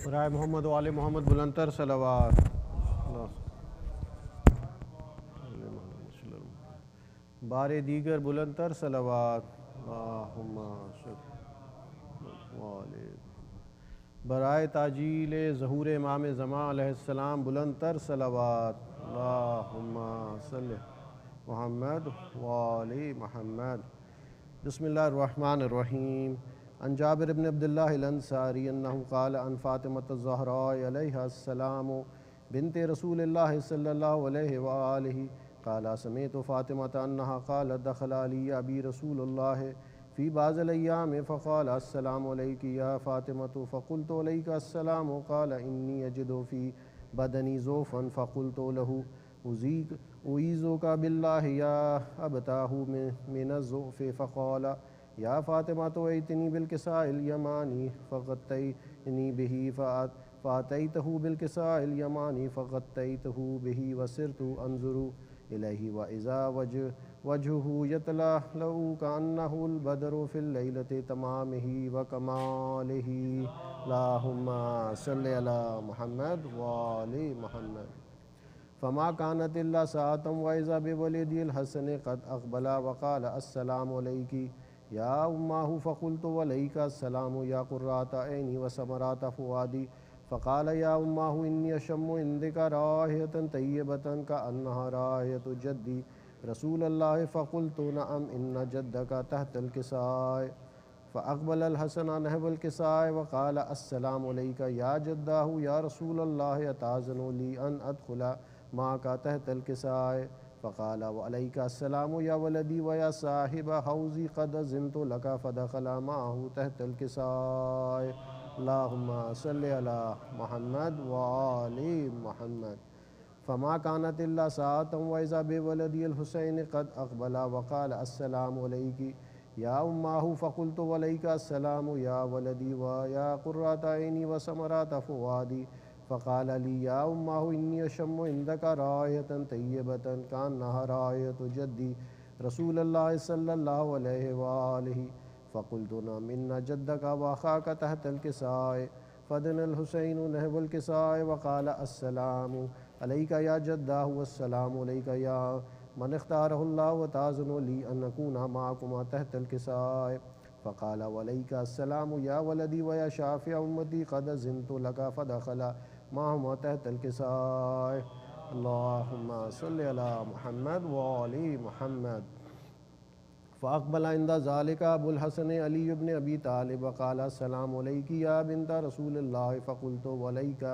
برائے محمد و آل محمد بلندتر صلوات. بار دیگر بلندتر صلوات. اللہم برائے تاجیل ظہور امام زمان علیہ السلام بلندتر صلوات. اللہم صلی محمد و آل محمد. بسم اللہ الرحمن الرحیم. عن جابر بن عبداللہ الانصاری انہو قال عن فاطمۃ الزہراء علیہ السلام بنت رسول اللہ صلی اللہ علیہ وآلہ قال سمعت فاطمۃ انہا قالت دخل علی ابی رسول اللہ فی بعض الایام فقال السلام علیک یا فاطمۃ فقلت علیک السلام قال انی اجد فی بدنی ضعفا فقلت له اعیذک باللہ یا ابتاہ من الضعف فقال یا فاطمۃ ایتنی بالکساء الیمانی فغطینی بہ فاتیتہ بالکساء الیمانی فغطیتہ بہ وسرت انظر الیہ واذا وجہہ یتلألأ کأنہ البدر فی اللیلۃ تمامہ وکمالہ. اللہم صلی علی محمد وآل محمد. فما كانت الا ساعة واذا بولدی الحسن قد اقبل وقال السلام علیک یا امہ فقلت وعلیک السلام یا قرۃ عینی وثمرۃ فؤادی فقال یا امہ انی اشم عندک رائحۃ طیبۃ کأنہا رائحۃ جدی رسول اللہ فقلت نعم ان جدک تحت الکساء فاقبل الحسن نحو الکساء وقال السلام علیک یا جدہ یا رسول اللہ اتأذن لی ان ادخل معک تحت الکساء فقال وعلیک السلام یا ولدی ویا صاحب حوضی قد اذنت لک فدخل معه تحت الکساء. اللہم صلی علی محمد وآل محمد. فما كانت الا ساعة واذا بولدی الحسین قد اقبل وقال السلام علیک یا امہ فقلت وعلیک السلام یا ولدی ویا قرۃ عینی وثمرۃ فؤادی فقال لی یا امہ انی اشم عندک رائحۃ طیبۃ کأنہا رائحۃ جدی رسول اللہ صلی اللہ علیہ وآلہ فقلت نعم ان جدک واخاک تحت الکساء فدنا الحسین نحو الکساء وقال السلام علیک یا جدہ والسلام علیک یا من اختارہ اللہ وتأذن لی ان اکون معکما تحت الکساء فقال وعلیک السلام یا ولدی ویا شافع امتی قد اذنت لک فدخل معہما تحت الکساء. اللہم صلی علی محمد وآل محمد. فاقبل عند ذلك ابو الحسن علی بن ابی طالب وقال السلام علیک یا بنت رسول اللہ فقلت وعلیک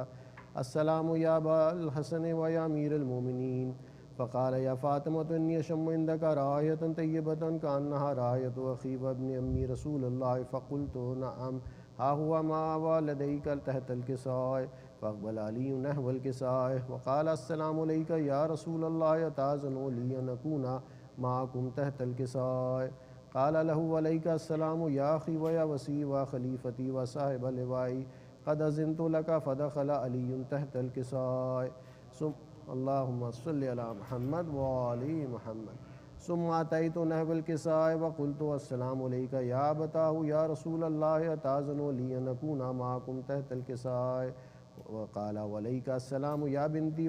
السلام یا ابا الحسن ویا امیر المومنین فقال یا فاطمۃ انی اشم عندک رائحۃ طیبۃ کأنہا رائحۃ اخی وابن امی رسول اللہ فقلت نعم ہا ہوا ما والدیک تحت الکساء فاقبل علی نحو الکساء وقال السلام علیک یا رسول اللہ اتأذن لی ان اکون معکم تحت الکساء قال له وعلیک السلام یا اخی ویا وصی و خلیفتی و صاحب لوائی قد اذنت لک فدخل علی تحت الکساء. اللہم صلی علی محمد وآل محمد. ثم اتیت نحو الکساء وقلت السلام علیک یا ابتاہ یا رسول اللہ اتأذن لی ان اکون معکم تحت الکساء وقال وعلیک السلام یا بنتی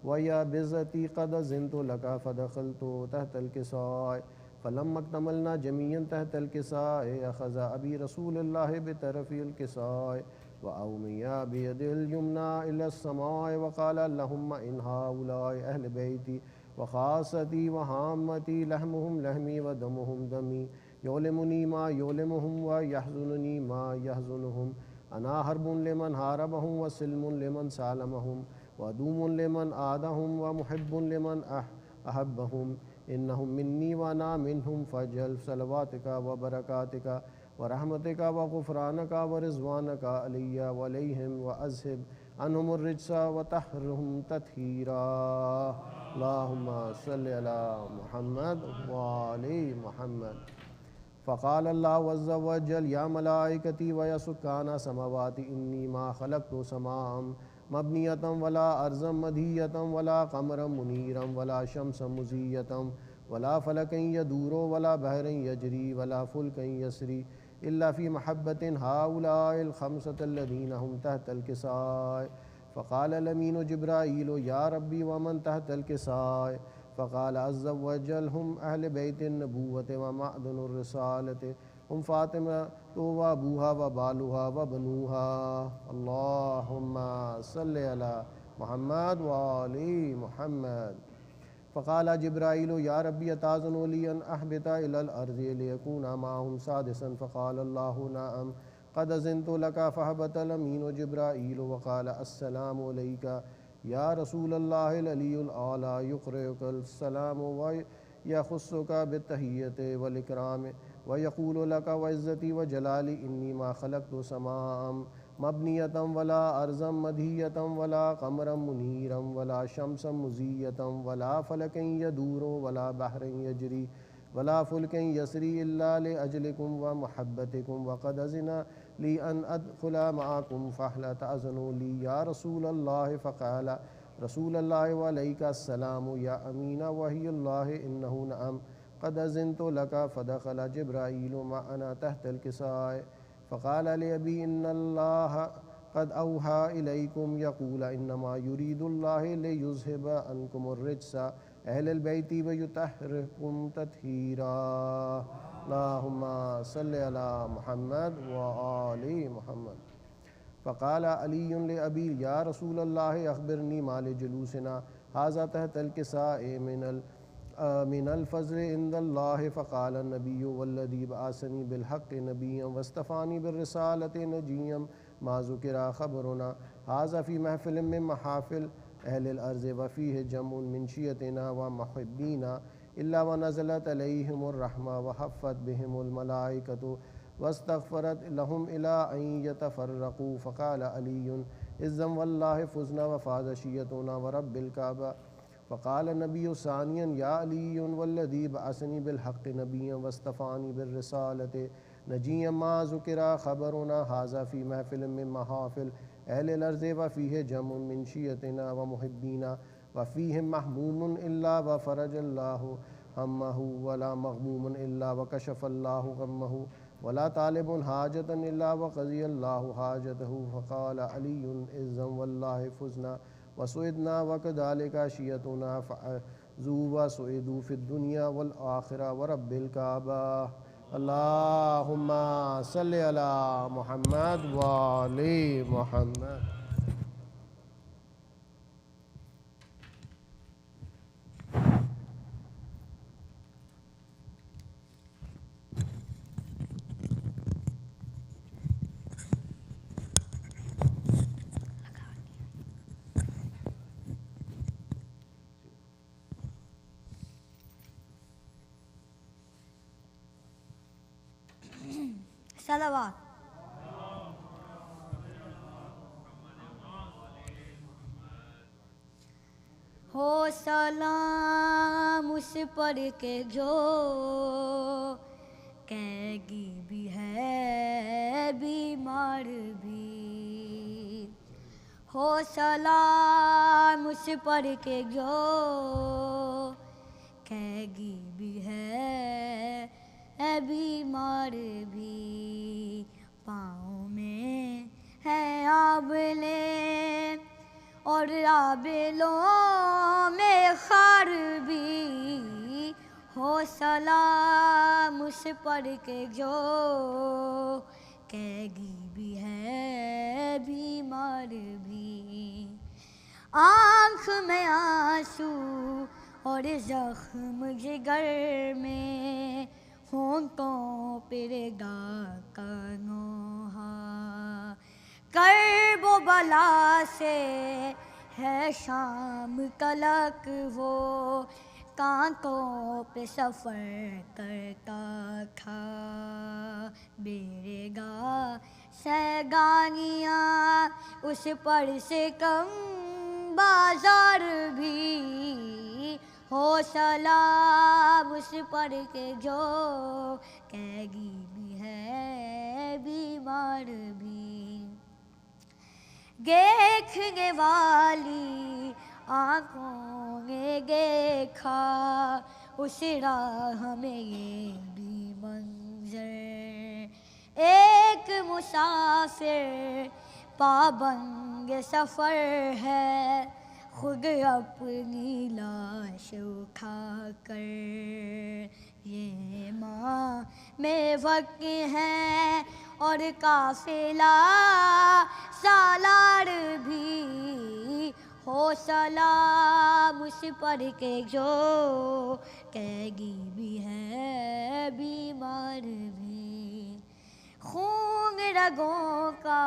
ویا بزتی قد اذنت لک فدخلت تحت الکساء فلما اکتملنا جميعا تحت الکساء اخذ ابی رسول اللہ بطرف الکساء وأومي بيده اليمنى إلى السماء وقال اللهم إن هؤلاء أهل بيتي وخاصتي وهامتي لحمهم لحمي ودمهم دمي يؤلمني ما يؤلمهم ويحزنني ما يحزنهم أنا حرب لمن حاربهم وسلم لمن سالمهم وعدو لمن عادهم ومحب لمن أحبهم إنهم مني وأنا منهم فاجعل صلواتك وبركاتك ورحمتک وغفرانک ورضوانک علی وعلیہم واذہب عنہم الرجس وطہرہم تطہیرا. اللہم صلی علی محمد وآل محمد. فقال اللہ عز وجل یا ملائکتی ویا سکان السماوات انی ما خلقت سماء مبنیۃ ولا ارضا مدھیۃ ولا قمرا منیرا ولا شمسا مضیۃ ولا فلکا یدور ولا بحرا یجری ولا فلکا یسری إلا في محبة هؤلاء الخمسة الذين هم تحت الكساء. فقال الأمين جبرائيل يا ربي ومن تحت الكساء؟ فقال عز وجل هم أهل بيت النبوة ومعدن الرسالة، هم فاطمة وأبوها وبالها وبنوها. اللهم صل على محمد وآل محمد. فقال جبرائيل يا ربي أتأذن لي أن أهبط إلى الأرض ليكون معهم سادسا؟ فقال الله نعم قد أذنت لك. فهبط الأمين جبرائيل وقال السلام عليك يا رسول الله العلي الأعلى، يقرئك السلام ويخصك بالتحية والإكرام ويقول لك وعزتي وجلالي إني ما خلقت سماء مبنية ولا أرضا مدهية ولا قمرا منيرا ولا شمسا مزية ولا فلكا يدور ولا بحرا يجري ولا فلكا يسري إلا لأجلكم ومحبتكم، وقد أذن لي أن أدخل معكم فهل تأذنوا لي يا رسول الله؟ فقال رسول الله وعليك السلام يا أمين وحي الله إنه نعم قد أذنت لك. فدخل جبرائيل معنا تحت الكساء فقال لأبي إن الله قد أوحى إليكم يقول إنما يريد الله ليذهب عنكم الرجس أهل البيت ويطهركم تطهيرا. اللهم صل على محمد وآل محمد. فقال علي لأبي يا رسول الله أخبرني ما لجلوسنا هذا تحت الكساء من الفضل عند الله. فقال النبي والذي بعثني بالحق نبيا واصطفاني بالرسالة نجيا ما ذكر خبرنا هذا في محفل من محافل أهل الأرض وفيه جمع من شيعتنا ومحبينا إلا ونزلت عليهم الرحمة وحفت بهم الملائكة واستغفرت لهم إلى أن يتفرقوا. فقال علي إذن والله فزنا وفاز شيعتنا ورب الكعبة. فقال النبي ثانيا يا علي والذي بعثني بالحق نبيا واصطفاني بالرسالة نجيا ما ذكر خبرنا هذا في محفل من محافل أهل الأرض وفيه جمع من شيعتنا ومحبينا وفيهم محموم إلا وفرج الله همه ولا مغموم إلا وكشف الله غمه ولا طالب حاجة إلا وقضي الله حاجته. فقال علي إذن والله فزنا وسعدنا وكذلك شيعتنا فعزوا وسعدوا في الدنيا والآخرة ورب الكعبة. اللهم صل على محمد وآل محمد. صلوات. ہو سلام اس پر کے جو قیدی بھی ہے بیمار بھی. ہو سلام اس پر کے جو قیدی بھی ہے بیمار بھی. پاؤں میں ہے آبلے اور آبلوں میں خار بھی. ہو سلام اس پر کے جو قیدی بھی ہے بیمار بھی. آنکھ میں آنسو اور زخم جگر میں ہونٹوں پر ڈاکا نوحہ. کرب و بلا سے ہے شام تلک وہ کانٹوں پہ سفر کرتا تھا. بیڑے گا سیگانیاں اس پر سے کم بازار بھی. ہو سلام اس پر کے جو قیدی بھی ہے بیمار بھی. دیکھنے والی آنکھوں نے دیکھا اس راہ میں یہ بھی منظر. ایک مسافر پابند سفر ہے، خود اپنی لاش اٹھا کر یہ ماں میں وقت ہے، اور قافلہ سالار بھی ہو سلام اس پر کے جو قیدی بھی ہے بیمار بھی، خون رگوں کا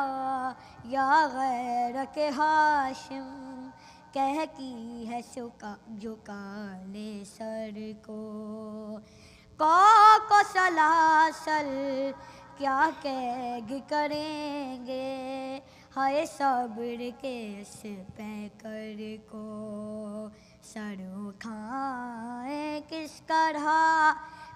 یا غیر کے ہاشم کہتی ہے جو کالے سر کو کو سلاسل کیا قید کریں گے، ہائے صبر کے اس پیکر کو سر اٹھائیں کس طرح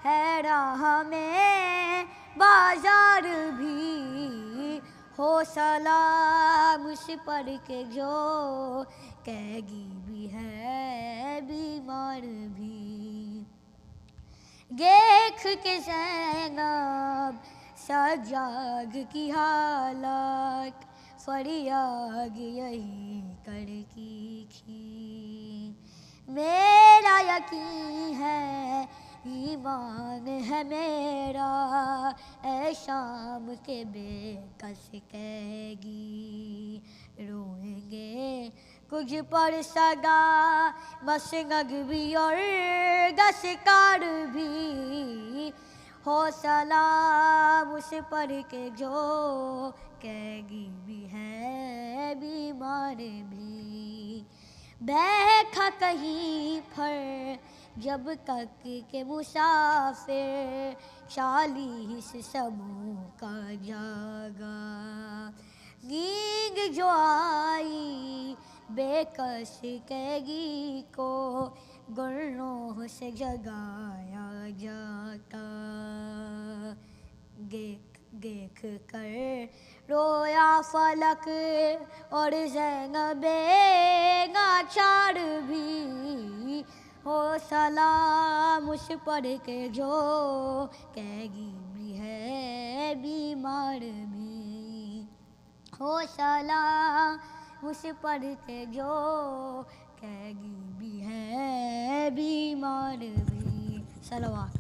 ہے راہ میں بازار بھی، ہو سلام اس پر کے جو قیدی بھی ہے بیمار بھی، دیکھ کے زینب سجاد کی حالت فریاد یہی کرتی تھی، میرا یقین ہے ایمان ہے میرا اے شام کے بے کس قیدی، روئیں گے کچھ پر سگا مسنگ بھی اور دستار بھی، ہو سلام اس پر کے جو قیدی بھی ہے بیمار بھی، بیٹھا کہیں پر جب تک کہ مسافر 40 سبوں کا جاگا، نیند جو آئی بے کس قیدی کو گرنوں سے جگایا جاتا، دیکھ کر رویا فلک اور زینب ناچار بھی، ہو سلام اس پر کے جو قیدی بھی ہے بیمار بھی، ہو سلام اس پر کے جو قیدی بھی ہے بیمار بھی۔ صلوات۔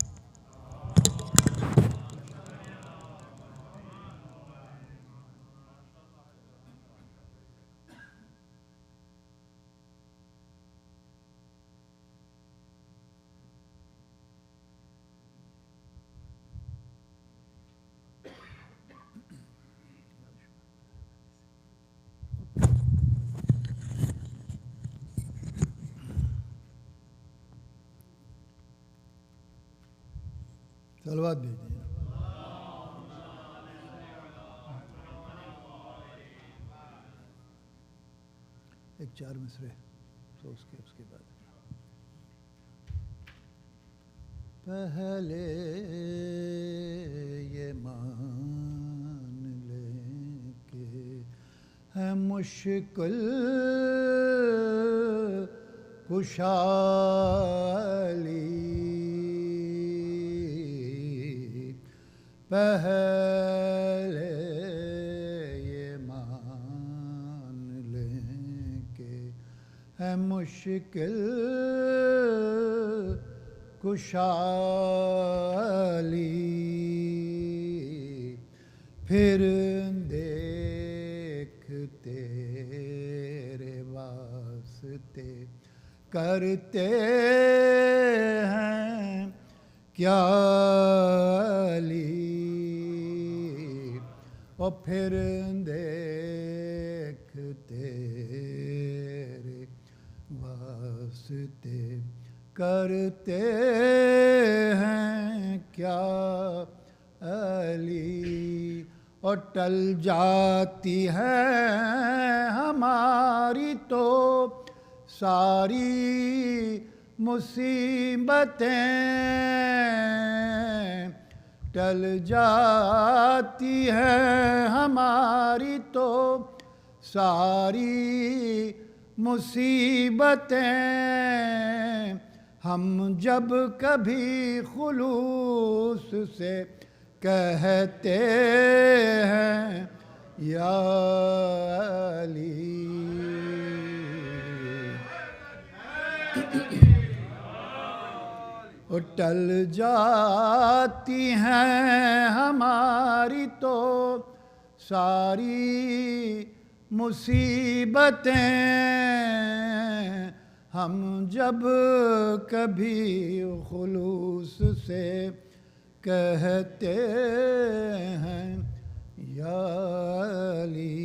صلوات بھیجیے۔ ایک 4 مصرے تو اس کے بعد پہلے یہ مان لیں کہ ہے مشکل کشالی، پہلے یہ مان لیں کہ ہے مشکل کشالی، پھر دیکھ تیرے واسطے کرتے ہیں کیا علی، اور پھر دیکھ تیرے واسطے کرتے ہیں کیا علی، اور ٹل جاتی ہے ہماری تو ساری مصیبتیں، ٹل جاتی ہے ہماری تو ساری مصیبتیں، ہم جب کبھی خلوص سے کہتے ہیں یا علی. وہ ٹل جاتی ہیں ہماری تو ساری مصیبتیں ہم جب کبھی خلوص سے کہتے ہیں یا علی.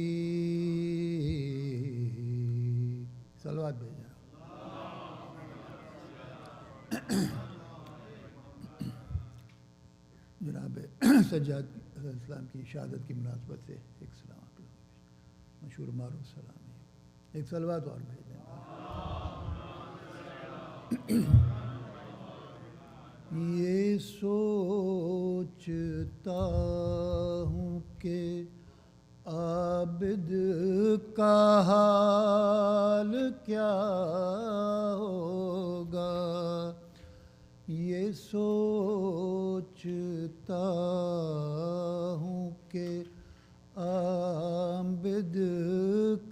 صلوات بھیجیں. جناب سجاد علیہ السلام کی شہادت کی مناسبت سے ایک سلام آپ لوگوں کو مشہور معروف سلام ہے. ایک صلوات اور بھیج دیں. یہ سوچتا ہوں کہ عابد کا حال کیا ہوگا. یہ سوچتا ہوں کہ عابد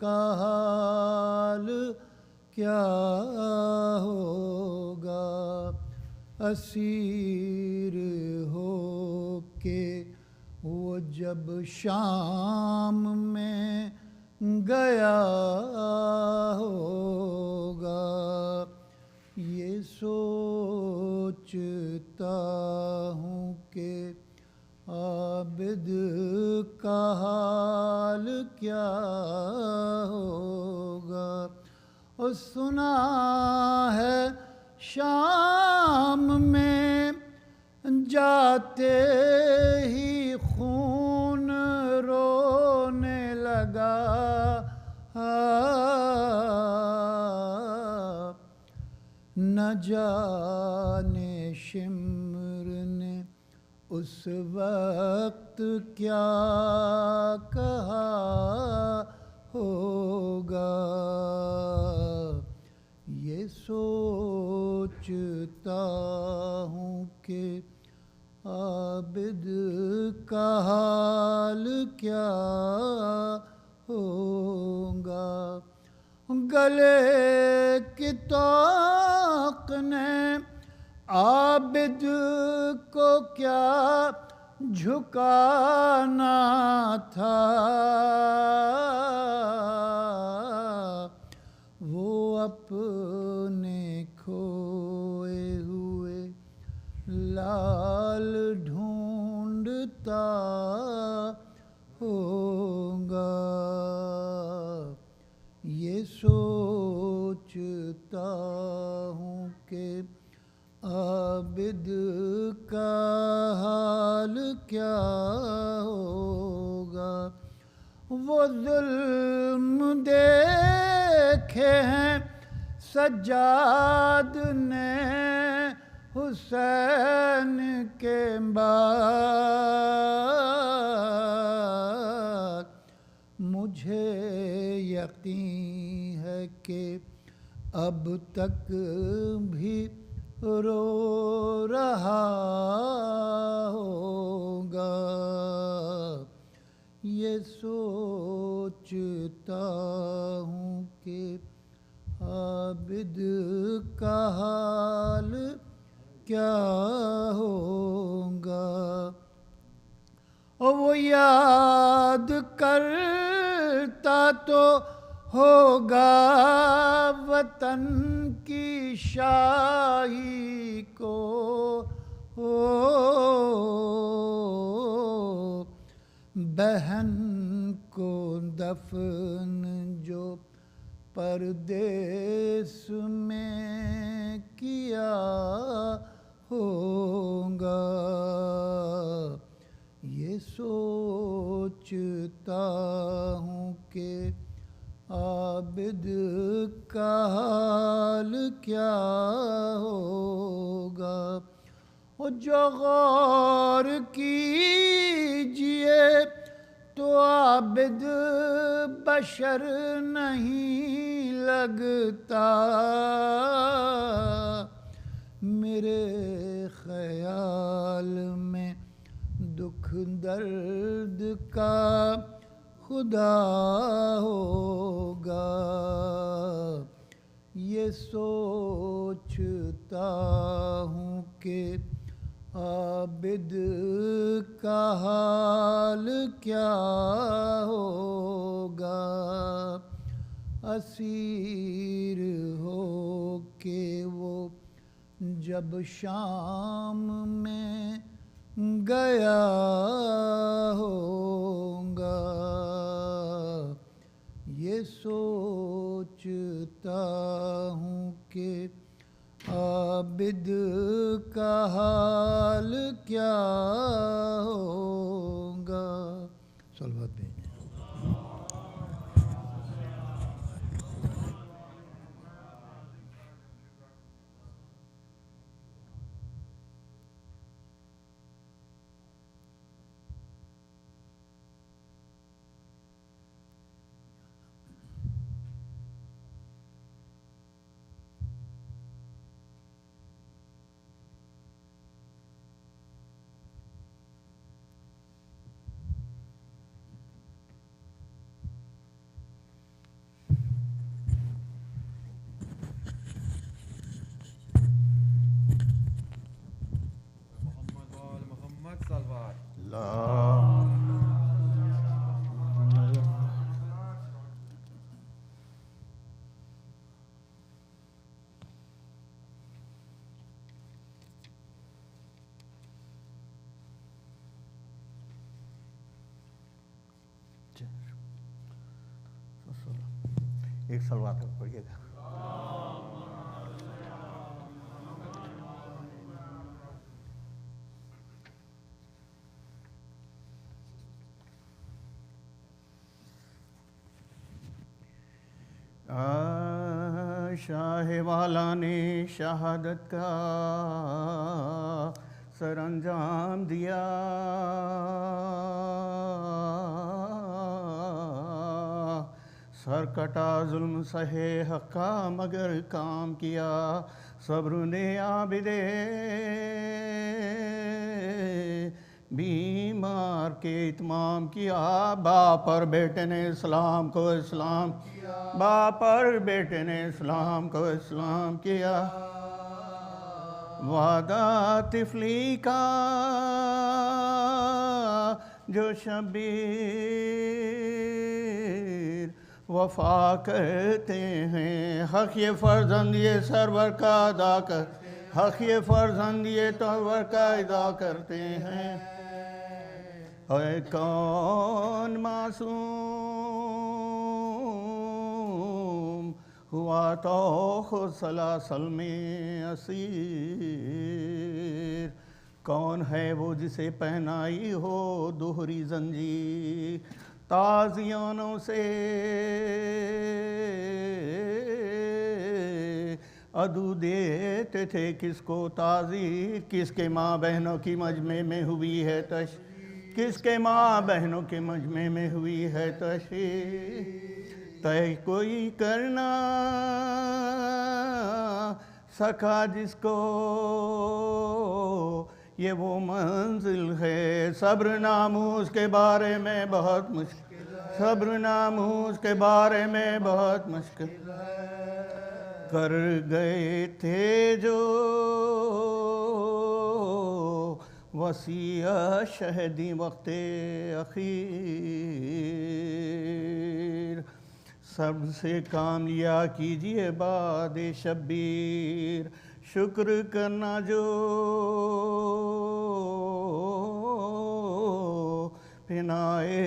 کا حال کیا ہوگا. اسیر ہو کے وہ جب شام میں گیا ہوگا. یہ سوچتا ہوں کہ عابد کا حال کیا ہوگا. اور سنا ہے شام میں جاتے ہی خون رونے لگا. نہ جانے شمر نے اس وقت کیا کہا ہوگا. یہ سوچتا ہوں کہ عابد کا حال کیا ہوگا. گلے کی طاق نے عابد کو کیا جھکانا تھا. وہ اپنے کھوئے ہوئے لال ڈھونڈتا ہوگا. یہ سوچتا ہوں کہ عابد کا حال کیا ہوگا. وہ ظلم دیکھے ہیں سجاد نے حسین کے بعد. مجھے یقین ہے کہ اب تک بھی رو رہا ہوگا. یہ سوچتا ہوں کہ عابد کا حال کیا ہوگا. اور وہ یاد کرتا تو ہوگا وطن کی شاہی کو. بہن کو دفن جو پردیس میں کیا ہوگا. یہ سوچتا ہوں کہ عابد کا حال کیا ہوگا. جو غور کیجئے تو عابد بشر نہیں لگتا. میرے خیال میں دکھ درد کا خدا ہوگا، یہ سوچتا ہوں کہ عابد کا حال کیا ہوگا، اسیر ہو کے وہ جب شام میں گیا ہوگا، یہ سوچتا ہوں کہ عابد کا حال کیا ہوگا۔ صلوات بھیجیں۔ ایک صلوات پڑھیے گا۔ شاہ والا نے شہادت کا سر انجام دیا، سر کٹا ظلم سہے حق کا مگر کام کیا، صبر نے عابد بیمار کے اتمام کیا، باپ اور بیٹے نے اسلام کو اسلام کیا، باپ اور بیٹے نے اسلام کو اسلام کیا، وعدہ طفلی کا جو شبیر وفا کرتے ہیں، حق یہ فرزند یہ سرور کا ادا کر، حق یہ فرزند یہ سرور کا ادا کرتے ہیں، اے کون معصوم ہوا تو خود سلاسل میں اسیر، کون ہے وہ جسے پہنائی ہو دوہری زنجیر، تازیانوں سے عدو دیتے تھے کس کو تعزیر، کس کے ماں بہنوں کی مجمع میں ہوئی ہے کس کے ماں بہنوں کے مجمع میں ہوئی ہے تشہیر، طے کوئی کرنا سکا جس کو یہ وہ منزل ہے، صبر ناموز کے بارے میں بہت مشکل، صبر ناموز کے بارے میں بہت مشکل، کر گئے تھے جو وصیت شہدی وقت اخیر، سب سے کام لیا کیجئے باد شبیر، شکر کرنا جو پہنائے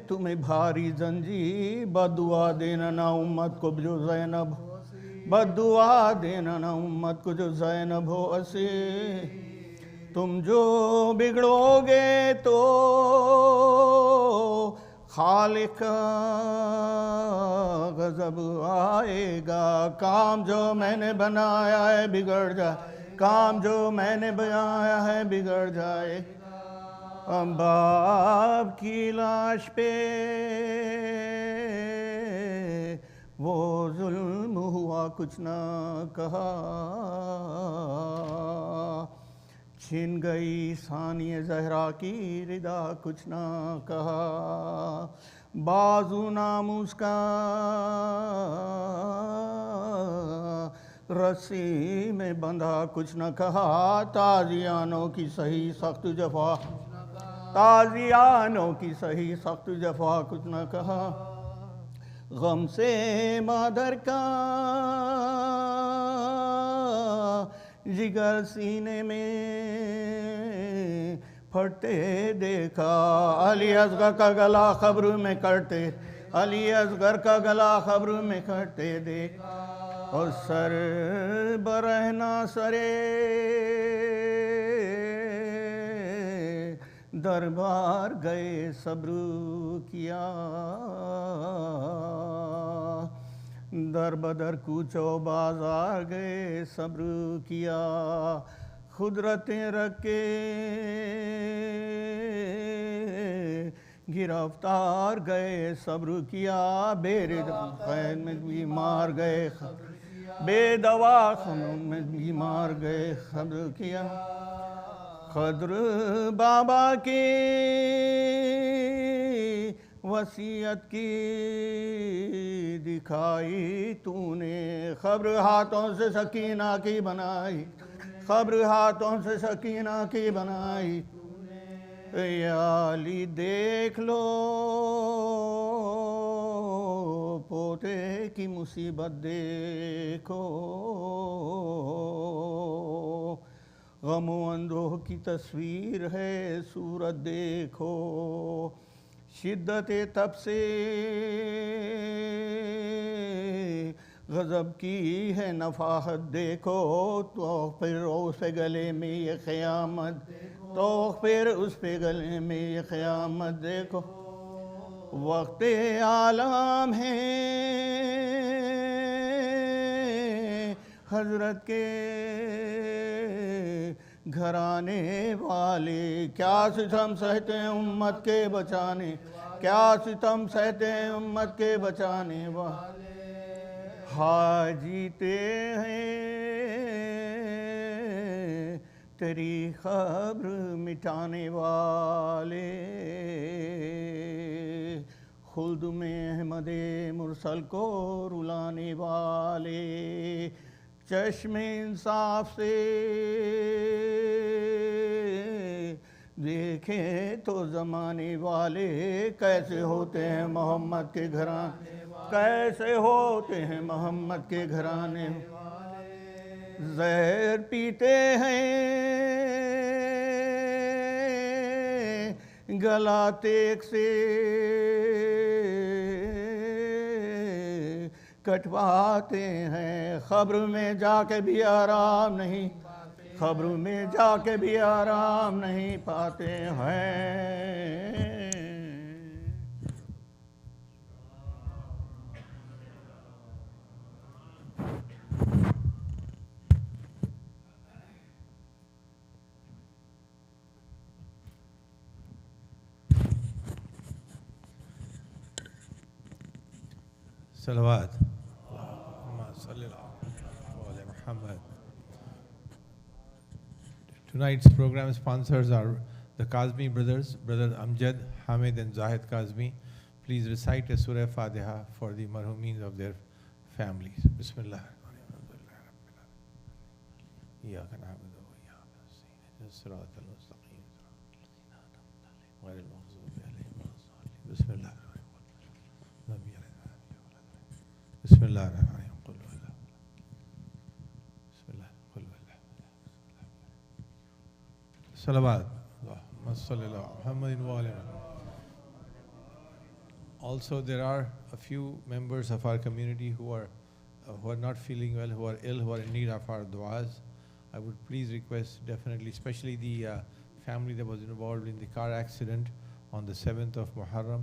تمہیں بھاری زنجیر، بدعا دینا نہ امت کو جو زینب، بدعا دینا نہ امت کو جو زینب ہو اسیر، تم جو بگڑو گے تو خالق کا غضب آئے گا، کام جو میں نے بنایا ہے بگڑ جائے، کام جو میں نے بنایا ہے بگڑ جائے، باپ کی لاش پہ وہ ظلم ہوا کچھ نہ کہا، چھن گئی ثانی زہرا کی ردا کچھ نہ کہا بازو ناموس کا رسی میں بندھا کچھ نہ کہا تازیانوں کی صحیح سخت جفا تازیانوں کی صحیح سخت جفا کچھ نہ کہا غم سے مادر کا جگر سینے میں پھٹتے دیکھا علی اصغر کا گلا خبر میں کٹتے علی اصغر کا گلا خبر میں کٹتے دیکھا اور سر برہنہ سرے دربار گئے صبر کیا در بدر کوچو بازار گئے صبر کیا قدرتیں رکھ کے گرفتار گئے صبر کیا بے خیر میں بیمار گئے بے دوا خانوں میں بیمار گئے صبر کیا قدر بابا کی وصیت کی دکھائی تو نے خبر ہاتھوں سے سکینہ کی بنائی خبر ہاتھوں سے سکینہ کی بنائی یا علی دیکھ لو پوتے کی مصیبت دیکھو غم و اندوہ کی تصویر ہے صورت دیکھو شدت تب سے غضب کی ہے نفاحت دیکھو تو پھر اس پہ گلے میں یہ قیامت تو پھر اس پہ گلے میں یہ قیامت دیکھو وقت عالم ہے حضرت کے گھرانے والے کیا ستم سہتے ہیں امت کے بچانے کیا ستم سہتے ہیں امت کے بچانے والے ہاں جیتے ہیں تیری خبر مٹانے والے خلد میں احمد مرسل کو رلانے والے چشم انصاف سے دیکھیں تو زمانے والے کیسے ہوتے ہیں محمد کے گھرانے کیسے ہوتے ہیں محمد کے گھرانے زہر پیتے ہیں گلا تیغ سے کٹواتے ہیں خبر میں جا کے بھی آرام نہیں خبر میں جا کے بھی آرام نہیں پاتے ہیں صلوات اللہم صلی اللہ علیہ محمد. Tonight's program sponsors are the Kazmi brothers, Brother Amjad, Hamid and Zahid Kazmi. Please recite a Surah Fatiha for the marhumeens of their families. Bismillah. إياك نعبد وإياك نستعين الصراط المستقيم غير المغضوب عليهم ولا الضالين. بسم الله بسم الله الرحمن الرحيم قل هو الله بسم الله قل هو الله صلوات اللهم صل على محمد وعلى آله. Also, there are a few members of our community who are not feeling well, who are ill, who are in need of our du'as. I would please request, definitely, especially the family that was involved in the car accident on the 7th of Muharram.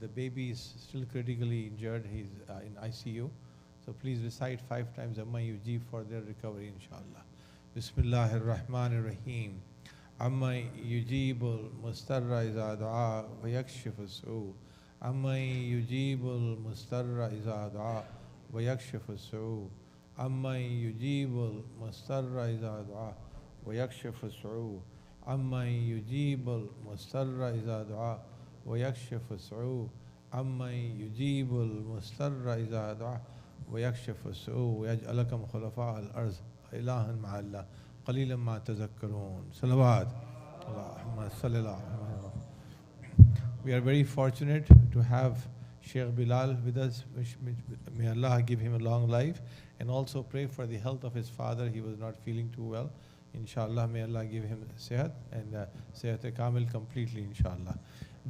The baby is still critically injured. He's in ICU. So please recite 5 times Amma Yujib for their recovery, inshallah. Bismillahir Rahmanir Rahim. Amma yujibul mustarra iza du'a wa yakshifu su'u. Amma yujibul mustarra iza du'a wa yakshifu su'u. Amma yujibul mustarra iza du'a ويكشف السوء عمن يجيب المضطر إذا دعا ويكشف السوء عمن يجيب المضطر إذا دعا ويكشف السوء ويجعلكم خلفاء الأرض إلها مع الله قليلا ما تذكرون. Salawat. Allahumma salli ala Muhammad. We are very fortunate to have Sheikh Bilal with us. May Allah give him a long life, and also pray for the health of his father. He was not feeling too well. Inshallah, may Allah give him sehat and sehat kamil completely, inshallah.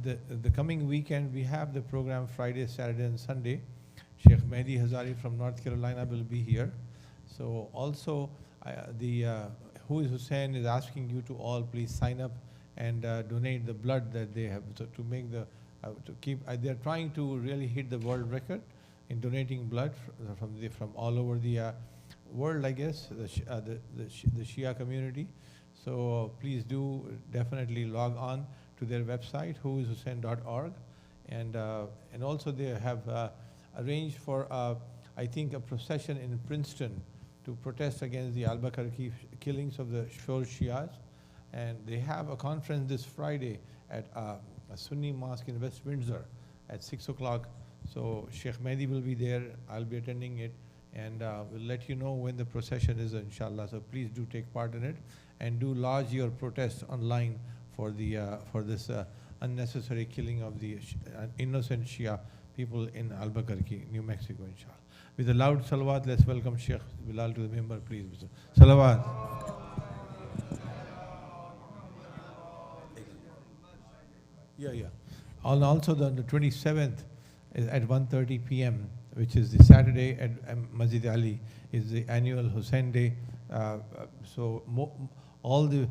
The coming weekend, we have the program Friday, Saturday and Sunday. Sheikh Mehdi Hazari from North Carolina will be here. So also, Who is Hussein is asking you to all please sign up and donate the blood that they have to make the, to keep, they're trying to really hit the world record in donating blood from all over the world, I guess, the Shia community. So please do definitely log on to their website, whoishussein.org, and also they have arranged for I think a procession in Princeton to protest against the al-Bakarki killings of the Shor Shias, and they have a conference this Friday at a Sunni mosque in West Windsor at 6 o'clock. So Sheikh Mehdi will be there, I'll be attending it, and we'll let you know when the procession is, inshallah. So please do take part in it, and do lodge your protest online for this unnecessary killing of the innocent Shia people in Albuquerque, New Mexico, inshallah. With a loud salawat, let's welcome Sheikh Bilal to the member, please. Salawat. Yeah. Also the 27th is at 1:30 p.m., which is the Saturday at Masjid Ali, is the annual Hussein Day. All the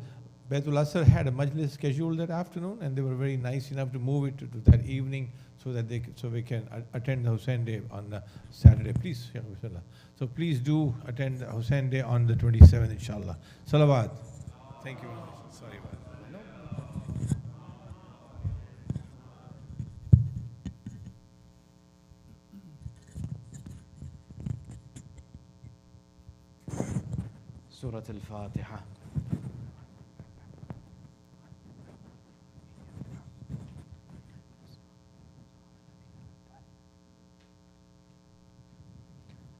Baitul Asr had a majlis scheduled that afternoon, and they were very nice enough to move it to that evening so that we can attend the Hussein Day on Saturday. Please, Sheikh Bismillah. So please do attend the Hussein Day on the 27th, inshallah. Salawat. Thank you very much. Sorry about that. سورة الفاتحة.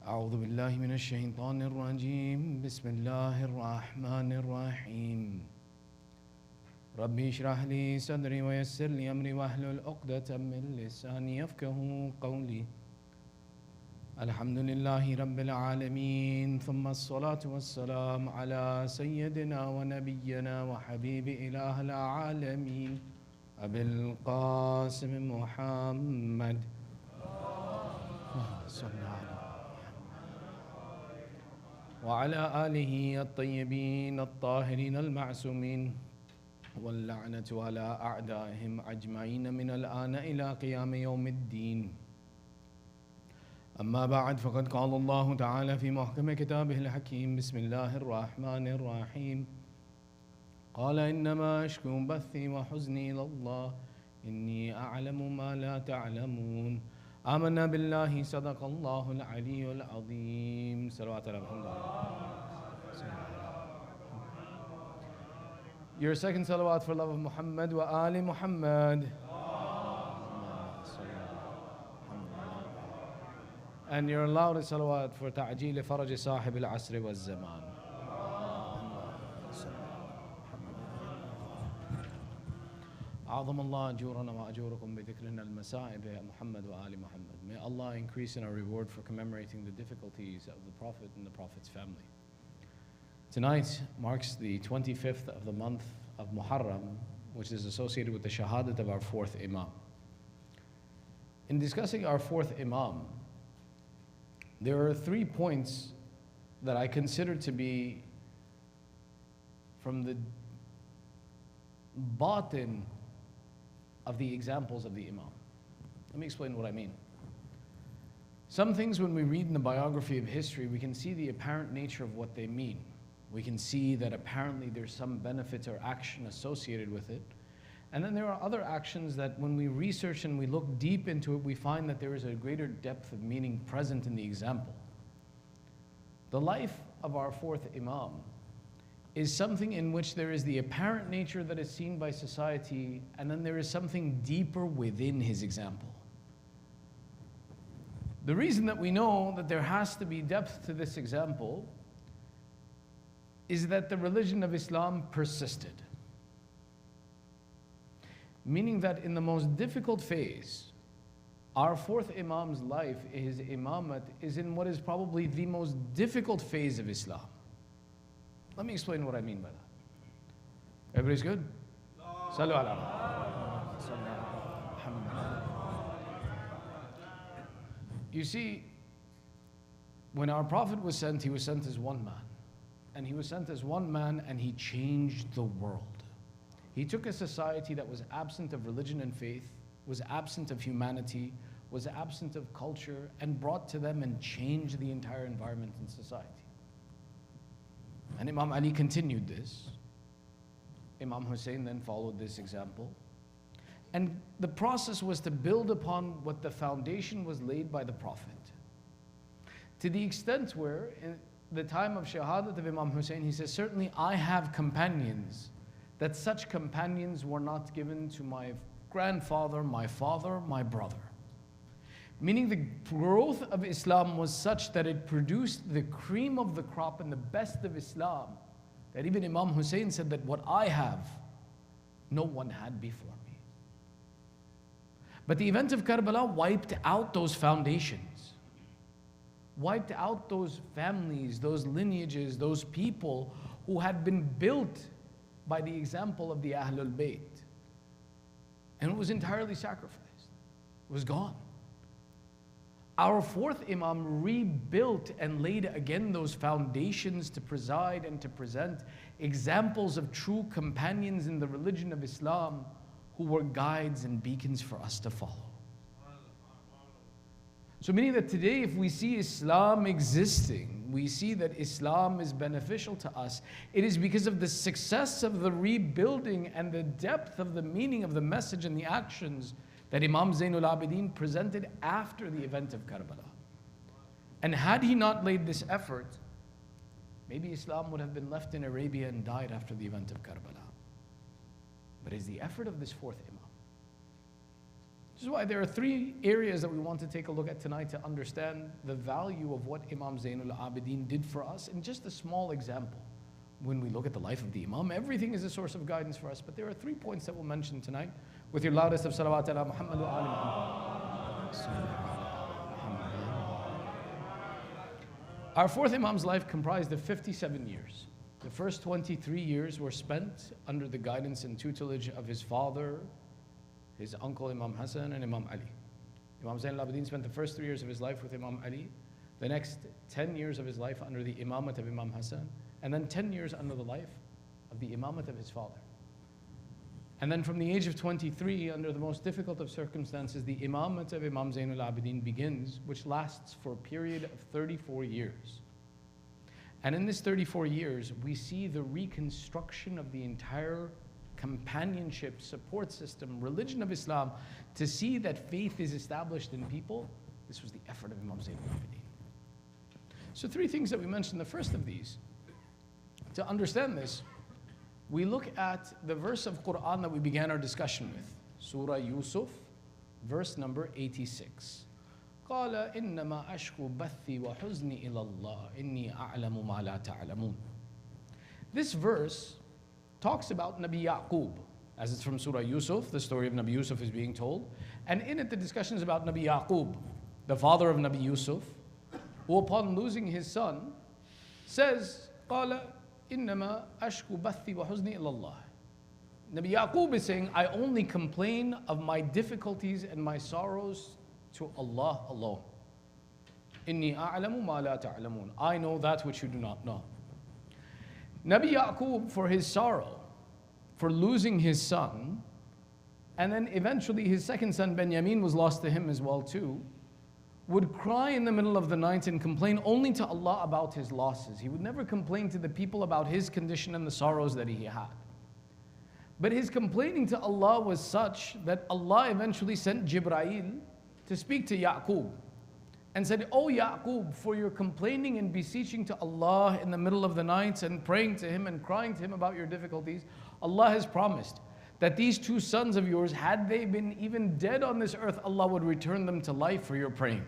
أعوذ بالله من الشيطان الرجيم. بسم الله الرحمن الرحيم. ربي اشرح لي صدري ويسر لي أمري واحلل عقدة من لساني يفقهوا قولي. الحمد لله رب العالمين، ثم الصلاة والسلام على سيدنا ونبينا وحبيب إله العالمين أبي القاسم محمد وعلى آله الطيبين الطاهرين المعصومين، واللعنة على أعدائهم أجمعين من الآن إلى قيام يوم الدين. أما بعد، فقد قال الله تعالى في محكم كتابه الحكيم: بسم الله الرحمن الرحيم. قال إنما أشكو بثي وحزني إلى الله إني أعلم ما لا تعلمون. آمنا بالله صدق الله العلي العظيم. صلوات على محمد. Your second salawat for love of Muhammad wa Ali Muhammad. And your loudest salawat for ta'jeel faraj sahib al-asr wa zaman. أعظم الله أجورنا وأجوركم بذكرنا المسائب يا محمد وآل Muhammad. May Allah increase in our reward for commemorating the difficulties of the Prophet and the Prophet's family. Tonight marks the 25th of the month of Muharram, which is associated with the shahadat of our fourth Imam. In discussing our fourth Imam, there are 3 points that I consider to be from the batin of the examples of the Imam. Let me explain what I mean. Some things, when we read in the biography of history, we can see the apparent nature of what they mean. We can see that apparently there's some benefit or action associated with it. And then there are other actions that when we research and we look deep into it, we find that there is a greater depth of meaning present in the example. The life of our fourth Imam is something in which there is the apparent nature that is seen by society, and then there is something deeper within his example. The reason that we know that there has to be depth to this example is that the religion of Islam persisted. Meaning that in the most difficult phase, our fourth Imam's life, his imamat, is in what is probably the most difficult phase of Islam. Let me explain what I mean by that. Everybody's good? Sallu ala Muhammad. You see, when our Prophet was sent, he was sent as one man. And he was sent as one man, and he changed the world. He took a society that was absent of religion and faith, was absent of humanity, was absent of culture, and brought to them and changed the entire environment in society. And Imam Ali continued this. Imam Hussein then followed this example. And the process was to build upon what the foundation was laid by the Prophet. To the extent where, in the time of Shahadat of Imam Hussein, he says, certainly I have companions, that such companions were not given to my grandfather, my father, my brother. Meaning the growth of Islam was such that it produced the cream of the crop and the best of Islam. That even Imam Hussein said that what I have, no one had before me. But the event of Karbala wiped out those foundations. Wiped out those families, those lineages, those people who had been built by the example of the Ahlul Bayt. And it was entirely sacrificed. It was gone. Our fourth Imam rebuilt and laid again those foundations to preside and to present examples of true companions in the religion of Islam who were guides and beacons for us to follow. So meaning that today if we see Islam existing, we see that Islam is beneficial to us, it is because of the success of the rebuilding and the depth of the meaning of the message and the actions that Imam Zainul Abidin presented after the event of Karbala. And had he not laid this effort, maybe Islam would have been left in Arabia and died after the event of Karbala. But it's the effort of this fourth Imam. This is why there are three areas that we want to take a look at tonight to understand the value of what Imam Zainul Abidin did for us in just a small example. When we look at the life of the Imam, everything is a source of guidance for us. But there are 3 points that we'll mention tonight with your loudest of salawat ala Muhammad wa ali Muhammad. Our fourth Imam's life comprised of 57 years. The first 23 years were spent under the guidance and tutelage of his father, his uncle Imam Hassan, and Imam Ali. Imam Zainul Abidin spent the first 3 years of his life with Imam Ali, the next 10 years of his life under the imamat of Imam Hassan, and then 10 years under the life of the imamat of his father. And then from the age of 23, under the most difficult of circumstances, the imamat of Imam Zainul Abidin begins, which lasts for a period of 34 years. And in this 34 years, we see the reconstruction of the entire companionship, support system, religion of Islam, to see that faith is established in people. This was the effort of Imam Zainul Abidin. So 3 things that we mentioned. The first of these, to understand this, we look at the verse of Quran that we began our discussion with, Surah Yusuf, verse number 86. قال إنما أشكو بثي وحزني إلى الله إني أعلم ما لا تعلمون. This verse talks about Nabi Yaqub, as it's from Surah Yusuf. The story of Nabi Yusuf is being told, and in it the discussion is about Nabi Yaqub, the father of Nabi Yusuf, who upon losing his son says, قال إنما أشكو بثي وحزني إلى الله. Nabi Yaqub is saying, I only complain of my difficulties and my sorrows to Allah alone. إني أعلم ما لا تعلمون. I know that which you do not know. Nabi Yaqub, for his sorrow, for losing his son, and then eventually his second son Benjamin was lost to him as well too, would cry in the middle of the night and complain only to Allah about his losses. He would never complain to the people about his condition and the sorrows that he had. But his complaining to Allah was such that Allah eventually sent Jibreel to speak to Yaqub. and said, "Oh Yaqub, for your complaining and beseeching to Allah in the middle of the nights and praying to Him and crying to Him about your difficulties, Allah has promised that these two sons of yours, had they been even dead on this earth, Allah would return them to life for your praying."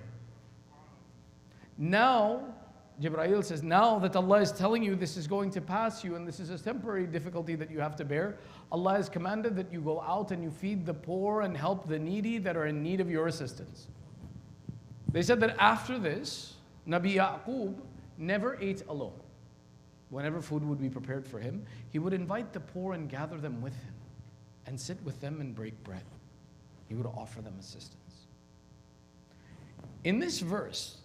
Now, Jibreel says, now that Allah is telling you this is going to pass you and this is a temporary difficulty that you have to bear, Allah has commanded that you go out and you feed the poor and help the needy that are in need of your assistance. They said that after this, Nabi Yaqub never ate alone. Whenever food would be prepared for him, he would invite the poor and gather them with him and sit with them and break bread. He would offer them assistance. In this verse,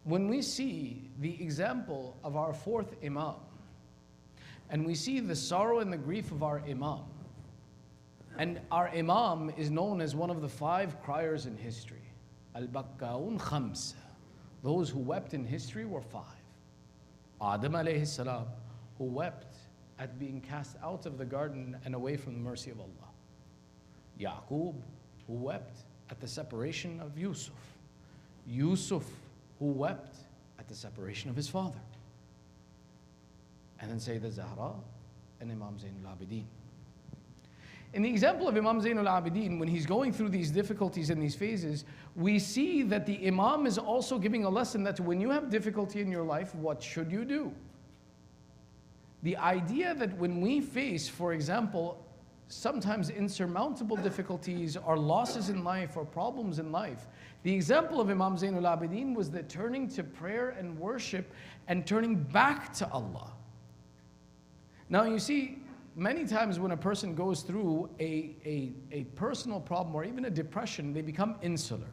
when we see the example of our fourth Imam, and we see the sorrow and the grief of our Imam, and our Imam is known as one of the 5 criers in history. Al-Bakkaun Khamsa. Those who wept in history were 5. Adam alayhi salam, who wept at being cast out of the garden and away from the mercy of Allah. Yaqub, who wept at the separation of Yusuf. Yusuf, who wept at the separation of his father. And then Sayyidah Zahra and Imam Zainul Abidin. In the example of Imam Zainul Abidin, when he's going through these difficulties and these phases, we see that the Imam is also giving a lesson that when you have difficulty in your life, what should you do? The idea that when we face, for example, sometimes insurmountable difficulties or losses in life or problems in life, the example of Imam Zainul Abidin was that turning to prayer and worship and turning back to Allah. Now you see, many times when a person goes through a personal problem or even a depression, they become insular.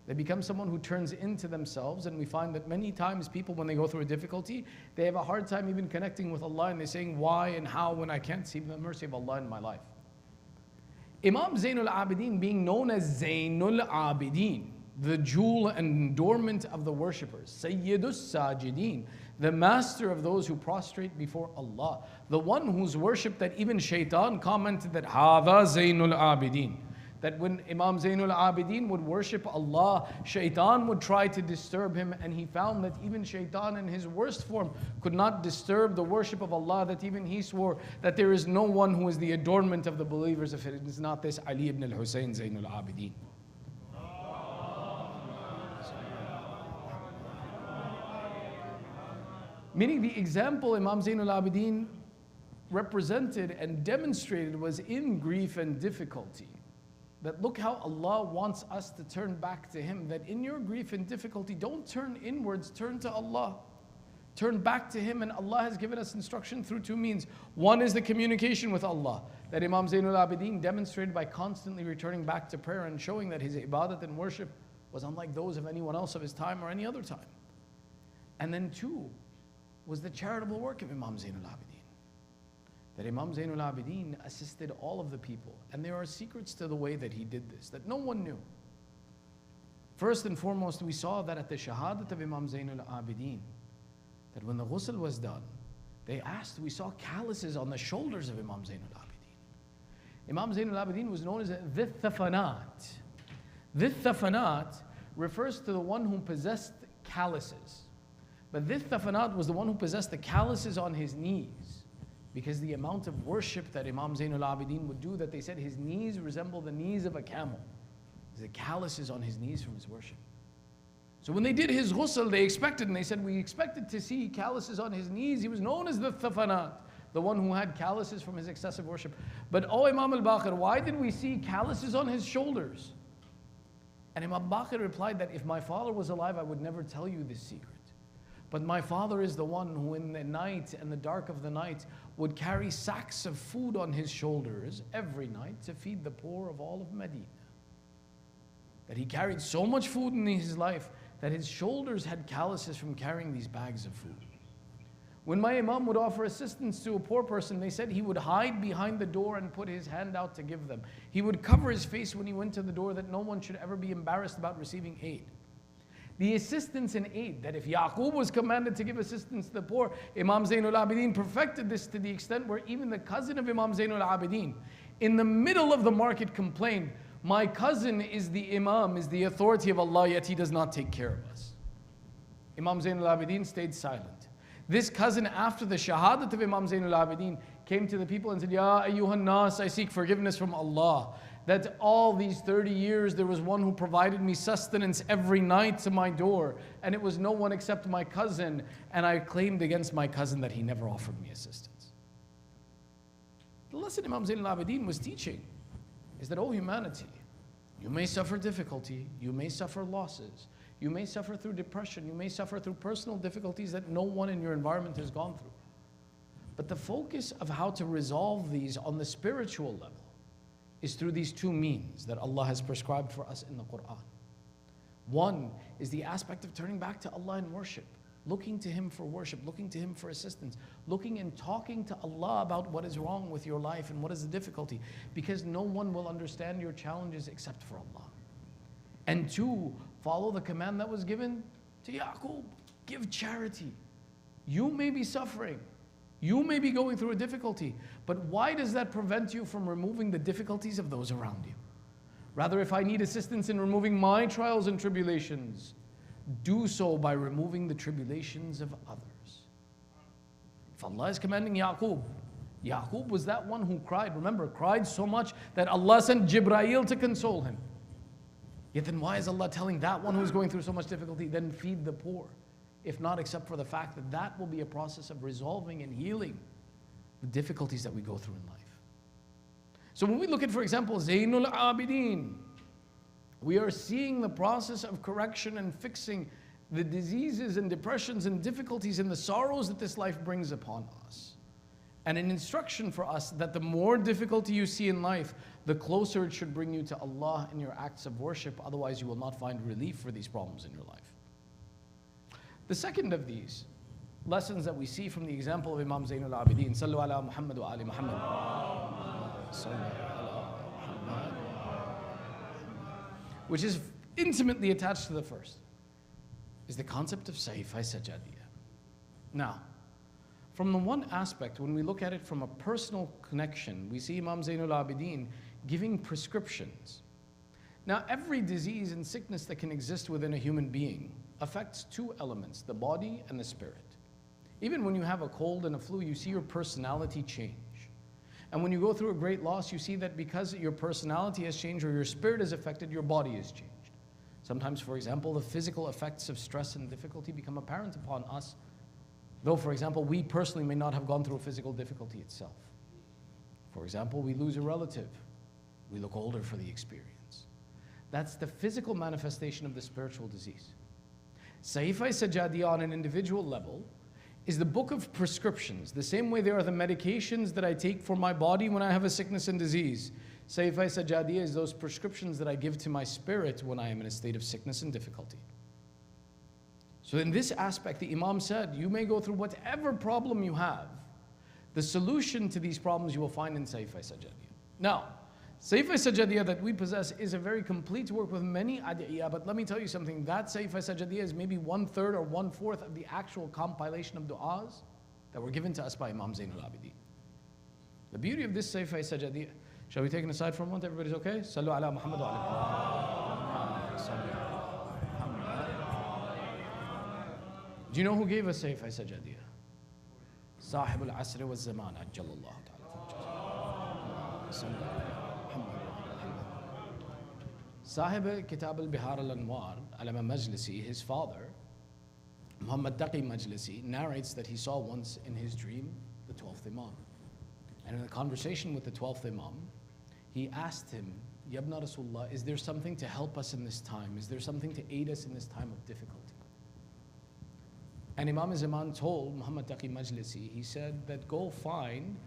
They become someone who turns into themselves, and we find that many times people, when they go through a difficulty, they have a hard time even connecting with Allah, and they're saying, why and how when I can't see the mercy of Allah in my life. Imam Zainul Abidin, being known as Zainul Abidin, the jewel and adornment of the worshippers, Sayyidus Sajidin, the master of those who prostrate before Allah, the one whose worship that even Shaitan commented that Hada Zainul Abidin, that when Imam Zainul Abidin would worship Allah, Shaitan would try to disturb him, and he found that even Shaitan in his worst form could not disturb the worship of Allah, that even he swore that there is no one who is the adornment of the believers if it is not this Ali ibn al-Husayn Zainul Abidin. Meaning the example Imam Zainul Abidin represented and demonstrated was in grief and difficulty. That look how Allah wants us to turn back to Him. That in your grief and difficulty, don't turn inwards, turn to Allah. Turn back to Him, and Allah has given us instruction through 2 means. One is the communication with Allah, that Imam Zainul Abidin demonstrated by constantly returning back to prayer and showing that his ibadat and worship was unlike those of anyone else of his time or any other time. And then 2 was the charitable work of Imam Zainul Abidin. That Imam Zainul Abidin assisted all of the people. And there are secrets to the way that he did this, that no one knew. First and foremost, we saw that at the shahadat of Imam Zainul Abidin, that when the ghusl was done, they asked, we saw calluses on the shoulders of Imam Zainul Abidin. Imam Zainul Abidin was known as Dhith Thafanat. Dhith Thafanat refers to the one who possessed calluses. But Dhith Thafanat was the one who possessed the calluses on his knees, because the amount of worship that Imam Zainul Abidin would do, that they said his knees resemble the knees of a camel. The calluses on his knees from his worship. So when they did his ghusl, they expected, and they said, we expected to see calluses on his knees. He was known as the Thafanat, the one who had calluses from his excessive worship. But oh Imam al-Baqir, why did we see calluses on his shoulders? And Imam Baqir replied that if my father was alive, I would never tell you this secret. But my father is the one who in the night and the dark of the night would carry sacks of food on his shoulders every night to feed the poor of all of Medina. That he carried so much food in his life that his shoulders had calluses from carrying these bags of food. When my Imam would offer assistance to a poor person, they said he would hide behind the door and put his hand out to give them. He would cover his face when he went to the door, that no one should ever be embarrassed about receiving aid. The assistance and aid, that if Yaqub was commanded to give assistance to the poor, Imam Zainul Abidin perfected this to the extent where even the cousin of Imam Zainul Abidin, in the middle of the market, complained, my cousin is the Imam, is the authority of Allah, yet he does not take care of us. Imam Zain al-Abidin stayed silent. This cousin, after the shahadat of Imam Zain al-Abidin, came to the people and said, Ya ayyuhan nas, I seek forgiveness from Allah, that all these 30 years there was one who provided me sustenance every night to my door, and it was no one except my cousin, and I claimed against my cousin that he never offered me assistance. The lesson Imam Zain al-Abidin was teaching is that, oh humanity, you may suffer difficulty, you may suffer losses, you may suffer through depression, you may suffer through personal difficulties that no one in your environment has gone through. But the focus of how to resolve these on the spiritual level is through these two means that Allah has prescribed for us in the Quran. One is the aspect of turning back to Allah in worship, looking to Him for worship, looking to Him for assistance, looking and talking to Allah about what is wrong with your life and what is the difficulty, because no one will understand your challenges except for Allah. And two, follow the command that was given to Yaqub, give charity. You may be suffering, you may be going through a difficulty, but why does that prevent you from removing the difficulties of those around you? Rather, if I need assistance in removing my trials and tribulations, do so by removing the tribulations of others. If Allah is commanding Yaqub, Yaqub was that one who cried, remember, cried so much that Allah sent Jibreel to console him. Yet then why is Allah telling that one who's going through so much difficulty, then feed the poor? If not except for the fact that that will be a process of resolving and healing the difficulties that we go through in life. So when we look at, for example, Zainul Abidin, we are seeing the process of correction and fixing the diseases and depressions and difficulties and the sorrows that this life brings upon us. And an instruction for us that the more difficulty you see in life, the closer it should bring you to Allah in your acts of worship. Otherwise, you will not find relief for these problems in your life. The second of these lessons that we see from the example of Imam Zain al-Abidin, Sallu ala Muhammad wa ali Muhammad, which is intimately attached to the first, is the concept of Sahifa Sajadiyah. Now, from the one aspect, when we look at it from a personal connection, we see Imam Zain al-Abidin giving prescriptions. Now, every disease and sickness that can exist within a human being affects two elements, the body and the spirit. Even when you have a cold and a flu, you see your personality change. And when you go through a great loss, you see that because your personality has changed or your spirit is affected, your body has changed. Sometimes, for example, the physical effects of stress and difficulty become apparent upon us, though, for example, we personally may not have gone through a physical difficulty itself. For example, we lose a relative. We look older for the experience. That's the physical manifestation of the spiritual disease. Sahifa Sajadiyah on an individual level is the book of prescriptions. The same way there are the medications that I take for my body when I have a sickness and disease. Sahifa Sajadiyah is those prescriptions that I give to my spirit when I am in a state of sickness and difficulty. So in this aspect, the Imam said, you may go through whatever problem you have. The solution to these problems you will find in Sahifa Sajadiyah. Now, Sahifa Sajadiyah that we possess is a very complete work with many adiyah, but let me tell you something, that Sahifa Sajadiyah is maybe 1/3 or 1/4 of the actual compilation of du'as that were given to us by Imam Zain al-Abidin. The beauty of this Sahifa Sajadiyah, shall we take an aside for a moment? Everybody's okay? Sallu ala Muhammad wa ala Muhammad. Do you know who gave us Sahifa Sajadiyah? Sahib al-Asr wa Zaman, ajjalallahu ta'ala. Sahib Kitab al-Bihar al-Anwar, Alama Majlisi, his father, Muhammad Taqi Majlisi, narrates that he saw once in his dream the 12th Imam. And in a conversation with the 12th Imam, he asked him, Yabna Rasulullah, is there something to help us in this time? Is there something to aid us in this time of difficulty? And Imam Zaman told Muhammad Taqi Majlisi, he said that go find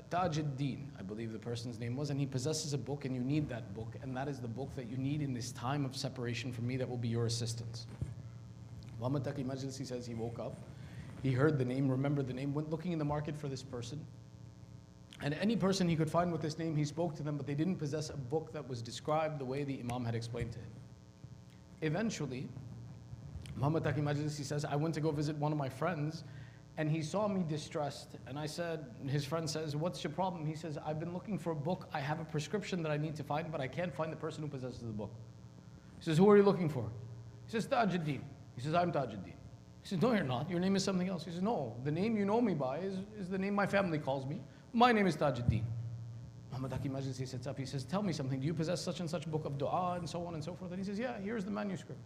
Taj ad-Din, I believe the person's name was, and he possesses a book and you need that book, and that is the book that you need in this time of separation from me that will be your assistance. Muhammad Taqi Majlisi says he woke up, he heard the name, remembered the name, went looking in the market for this person, and any person he could find with this name, he spoke to them, but they didn't possess a book that was described the way the Imam had explained to him. Eventually, Muhammad Taqi Majlisi says, I went to go visit one of my friends, And he saw me distressed, and I said, his friend says, what's your problem? He says, I've been looking for a book. I have a prescription that I need to find, but I can't find the person who possesses the book. He says, who are you looking for? He says, Tajuddin. He says, I'm Tajuddin. He says, no, you're not. Your name is something else. He says, no, the name you know me by is the name my family calls me. My name is Tajuddin. Muhammad Hakim Majlisi sits up. He says, tell me something. Do you possess such and such book of dua and so on and so forth? And he says, yeah, here's the manuscript.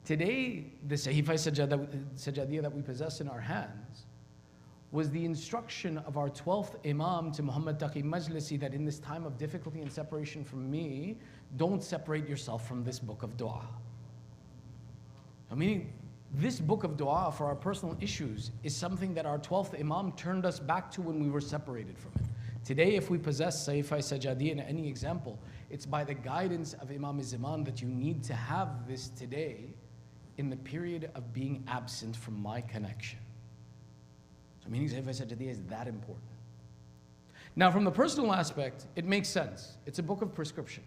Today, the Sahifa Sajadiyya that we possess in our hands was the instruction of our 12th Imam to Muhammad Taqi Majlisi that in this time of difficulty and separation from me, don't separate yourself from this book of dua. Meaning, this book of dua for our personal issues is something that our 12th Imam turned us back to when we were separated from it. Today, if we possess Sahifa Sajadiyya in any example, it's by the guidance of Imam Zaman that you need to have this today in the period of being absent from my connection. So meaning Sahifa Sajadiyya is that important. Now from the personal aspect, it makes sense. It's a book of prescription.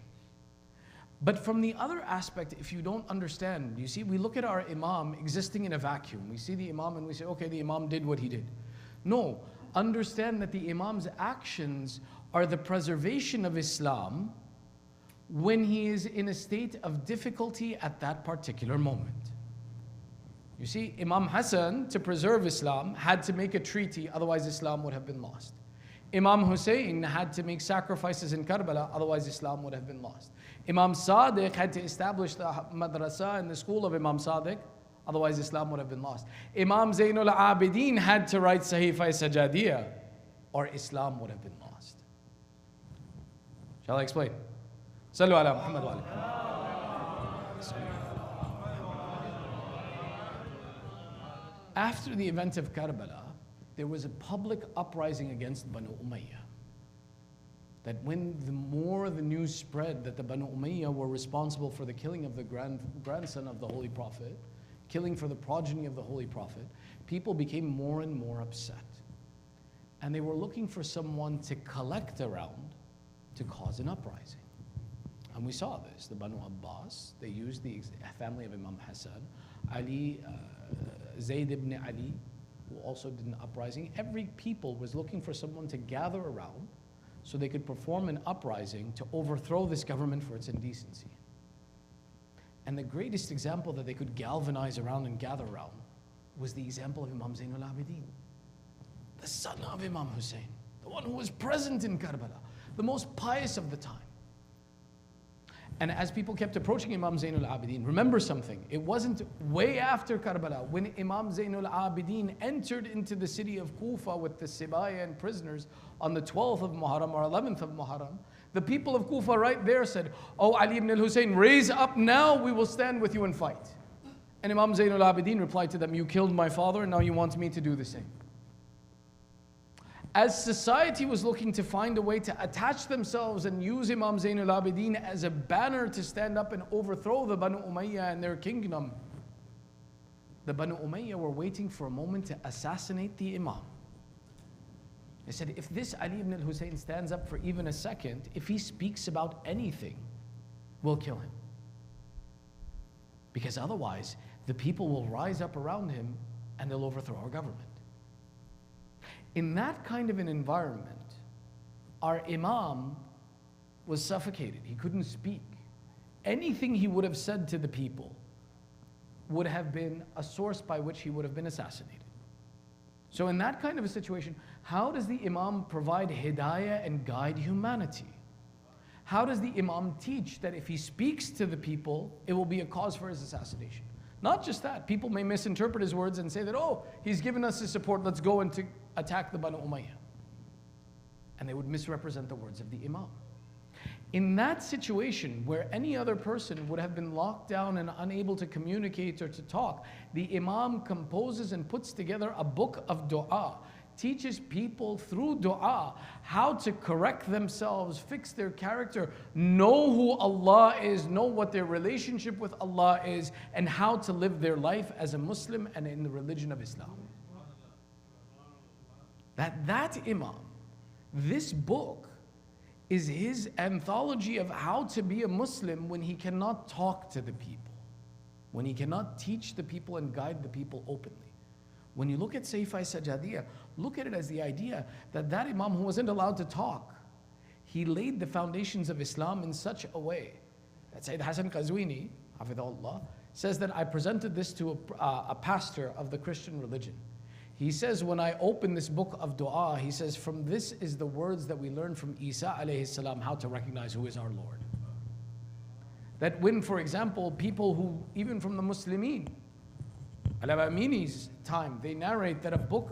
But from the other aspect, if you don't understand, you see, we look at our Imam existing in a vacuum. We see the Imam and we say, okay, the Imam did what he did. No, understand that the Imam's actions are the preservation of Islam when he is in a state of difficulty at that particular moment. You see, Imam Hassan, to preserve Islam, had to make a treaty, otherwise Islam would have been lost. Imam Hussein had to make sacrifices in Karbala, otherwise Islam would have been lost. Imam Sadiq had to establish the madrasa and the school of Imam Sadiq, otherwise Islam would have been lost. Imam Zainul Abidin had to write Sahifa Sajadiyya, or Islam would have been lost. Shall I explain? Sallu ala Muhammad wa ala Muhammad. After the event of Karbala, there was a public uprising against Banu Umayyah. That when the more the news spread that the Banu Umayyah were responsible for the killing of the grandson of the Holy Prophet, killing for the progeny of the Holy Prophet, people became more and more upset. And they were looking for someone to collect around to cause an uprising. And we saw this. The Banu Abbas, they used the family of Imam Hassan, Ali, Zayd ibn Ali, who also did an uprising. Every people was looking for someone to gather around so they could perform an uprising to overthrow this government for its indecency. And the greatest example that they could galvanize around and gather around was the example of Imam Zainul Abidin, the son of Imam Hussein, the one who was present in Karbala, the most pious of the time. And as people kept approaching Imam Zainul Abidin, remember something, it wasn't way after Karbala when Imam Zainul Abidin entered into the city of Kufa with the Sibaya and prisoners on the 12th of Muharram or 11th of Muharram. The people of Kufa right there said, "Oh Ali ibn al-Hussein, raise up now, we will stand with you and fight." And Imam Zainul Abidin replied to them, "You killed my father and now you want me to do the same." As society was looking to find a way to attach themselves and use Imam Zainul Abidin as a banner to stand up and overthrow the Banu Umayyah and their kingdom, the Banu Umayyah were waiting for a moment to assassinate the Imam. They said, if this Ali ibn al-Hussein stands up for even a second, if he speaks about anything, we'll kill him. Because otherwise, the people will rise up around him and they'll overthrow our government. In that kind of an environment, our Imam was suffocated. He couldn't speak. Anything he would have said to the people would have been a source by which he would have been assassinated. So in that kind of a situation, how does the Imam provide hidayah and guide humanity? How does the Imam teach that if he speaks to the people, it will be a cause for his assassination? Not just that, people may misinterpret his words and say that, oh, he's given us his support, let's go and attack the Banu Umayyah. And they would misrepresent the words of the Imam. In that situation, where any other person would have been locked down and unable to communicate or to talk, the Imam composes and puts together a book of dua, teaches people through dua how to correct themselves, fix their character, know who Allah is, know what their relationship with Allah is, and how to live their life as a Muslim and in the religion of Islam. That Imam, this book, is his anthology of how to be a Muslim when he cannot talk to the people, when he cannot teach the people and guide the people openly. When you look at Sayfa Sajadiyah, look at it as the idea that that Imam who wasn't allowed to talk, he laid the foundations of Islam in such a way that Sayyid Hassan Qazwini, Hafidhullah, says that I presented this to a pastor of the Christian religion. He says, when I open this book of dua, he says, from this is the words that we learn from Isa alayhi salam, how to recognize who is our Lord. That when, for example, people who, even from the Muslimin, Al-Amini's time, they narrate that a book,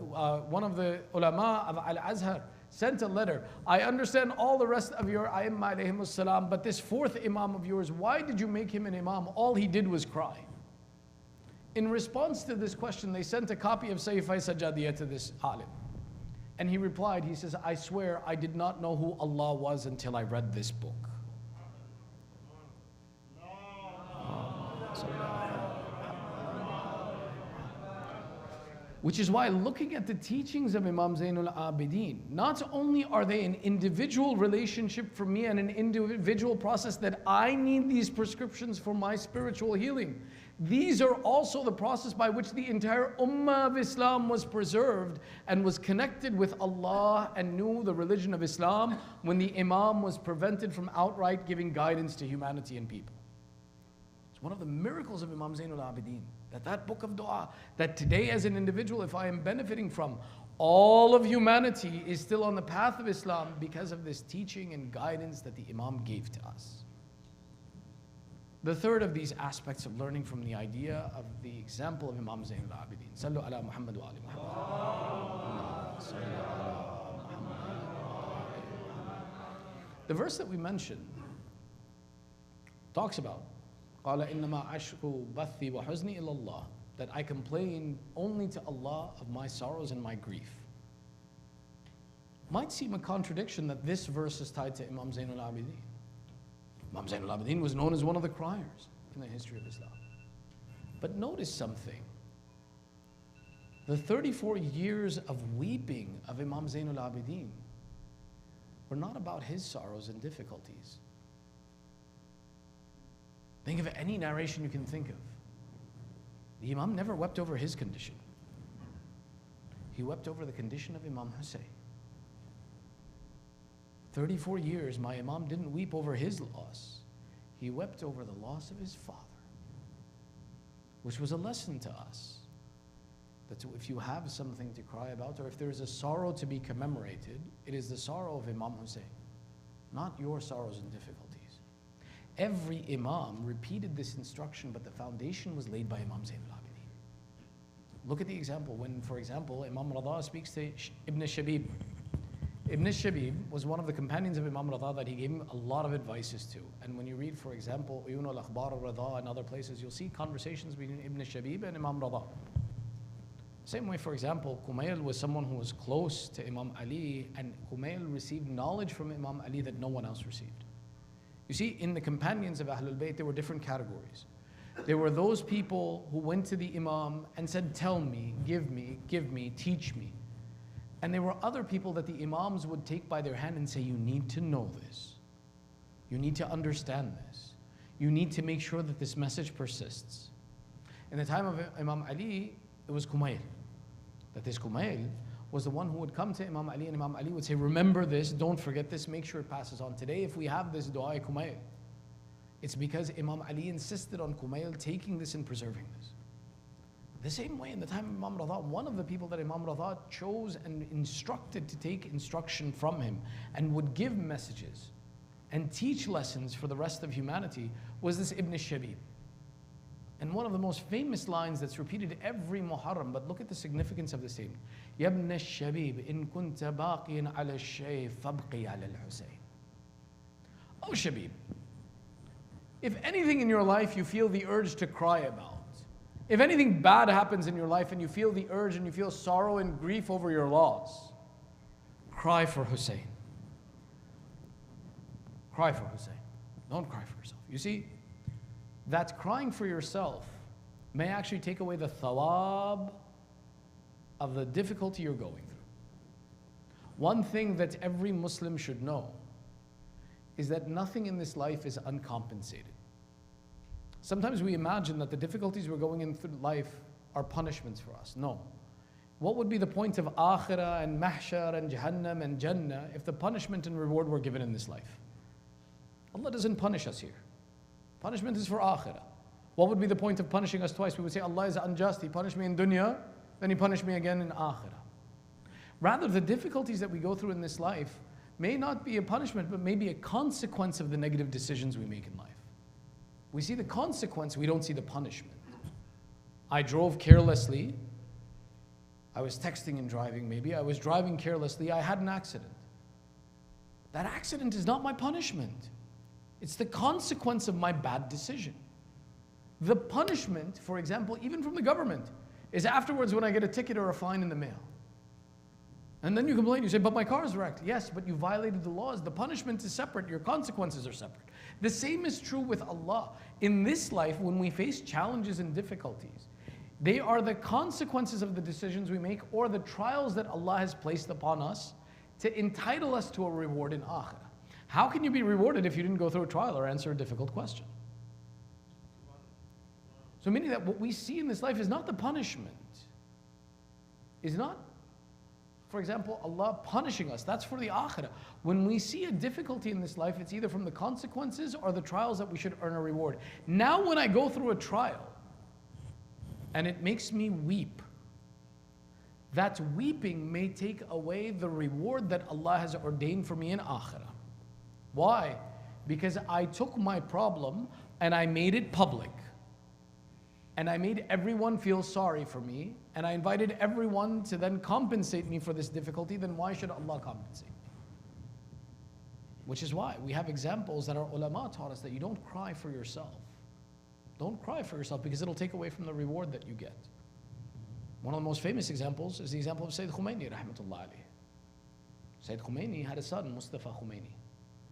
one of the ulama of Al-Azhar sent a letter. I understand all the rest of your Aimma alayhimus salam, but this fourth Imam of yours, why did you make him an Imam? All he did was cry. In response to this question, they sent a copy of Sayfa Sajadiyah to this alim. And he replied, he says, I swear I did not know who Allah was until I read this book. Which is why looking at the teachings of Imam Zainul Abidin, not only are they an individual relationship for me and an individual process that I need these prescriptions for my spiritual healing, these are also the process by which the entire Ummah of Islam was preserved and was connected with Allah and knew the religion of Islam when the Imam was prevented from outright giving guidance to humanity and people. It's one of the miracles of Imam Zainul Abidin. That book of dua, that today as an individual, if I am benefiting from, all of humanity is still on the path of Islam because of this teaching and guidance that the Imam gave to us. The third of these aspects of learning from the idea of the example of Imam Zainul Abidin. Sallu ala Muhammad wa ali Muhammad. The verse that we mentioned talks about قال إنما أشكو بثي وحزني إلى الله, that I complain only to Allah of my sorrows and my grief. Might seem a contradiction that this verse is tied to Imam Zainul Abidin. Imam Zainul Abidin was known as one of the criers in the history of Islam. But notice something. The 34 years of weeping of Imam Zainul Abidin were not about his sorrows and difficulties. Think of any narration you can think of. The Imam never wept over his condition. He wept over the condition of Imam Hussein. 34 years, my Imam didn't weep over his loss. He wept over the loss of his father, which was a lesson to us. That if you have something to cry about, or if there is a sorrow to be commemorated, it is the sorrow of Imam Hussein, not your sorrows and difficulties. Every Imam repeated this instruction, but the foundation was laid by Imam Zainul Abidin. Look at the example when, for example, Imam Rada speaks to Ibn Shabib. Ibn Shabib was one of the companions of Imam Rada that he gave him a lot of advices to. And when you read, for example, Uyun al-Akhbar al-Rada and other places, you'll see conversations between Ibn Shabib and Imam Rada. Same way, for example, Kumail was someone who was close to Imam Ali, and Kumail received knowledge from Imam Ali that no one else received. You see, in the companions of Ahlul Bayt, there were different categories. There were those people who went to the Imam and said, tell me, give me, teach me. And there were other people that the Imams would take by their hand and say, you need to know this. You need to understand this. You need to make sure that this message persists. In the time of Imam Ali, it was Kumail. That this Kumail was the one who would come to Imam Ali, and Imam Ali would say, remember this, don't forget this, make sure it passes on. Today, if we have this dua Kumail, it's because Imam Ali insisted on Kumail taking this and preserving this. The same way in the time of Imam Rada, one of the people that Imam Rada chose and instructed to take instruction from him and would give messages and teach lessons for the rest of humanity was this Ibn Shabib. And one of the most famous lines that's repeated every Muharram, but look at the significance of the statement. Ya ibn al-Shabib, in kunta baqiyan ala al-shay, fabqi ala al-Husayn. Oh Shabib, if anything in your life you feel the urge to cry about, if anything bad happens in your life and you feel the urge and you feel sorrow and grief over your loss, cry for Hussein. Cry for Hussein. Don't cry for yourself. You see, that crying for yourself may actually take away the thawab of the difficulty you're going through. One thing that every Muslim should know is that nothing in this life is uncompensated. Sometimes we imagine that the difficulties we're going in through life are punishments for us. No. What would be the point of akhirah and mahshar and jahannam and jannah if the punishment and reward were given in this life? Allah doesn't punish us here. Punishment is for akhirah. What would be the point of punishing us twice? We would say Allah is unjust. He punished me in dunya, then He punished me again in akhirah. Rather, the difficulties that we go through in this life may not be a punishment, but may be a consequence of the negative decisions we make in life. We see the consequence, we don't see the punishment. I drove carelessly. I was texting and driving maybe. I was driving carelessly. I had an accident. That accident is not my punishment. It's the consequence of my bad decision. The punishment, for example, even from the government, is afterwards when I get a ticket or a fine in the mail. And then you complain, you say, but my car is wrecked. Yes, but you violated the laws. The punishment is separate, your consequences are separate. The same is true with Allah. In this life, when we face challenges and difficulties, they are the consequences of the decisions we make or the trials that Allah has placed upon us to entitle us to a reward in akhirah. How can you be rewarded if you didn't go through a trial or answer a difficult question? So meaning that what we see in this life is not the punishment. Is not, for example, Allah punishing us. That's for the akhirah. When we see a difficulty in this life, it's either from the consequences or the trials that we should earn a reward. Now when I go through a trial and it makes me weep, that weeping may take away the reward that Allah has ordained for me in akhirah. Why? Because I took my problem and I made it public. And I made everyone feel sorry for me, and I invited everyone to then compensate me for this difficulty, then why should Allah compensate me? Which is why we have examples that our ulama taught us that you don't cry for yourself. Don't cry for yourself because it'll take away from the reward that you get. One of the most famous examples is the example of Sayyid Khomeini, rahmatullah alayh. Sayyid Khomeini had a son, Mustafa Khomeini.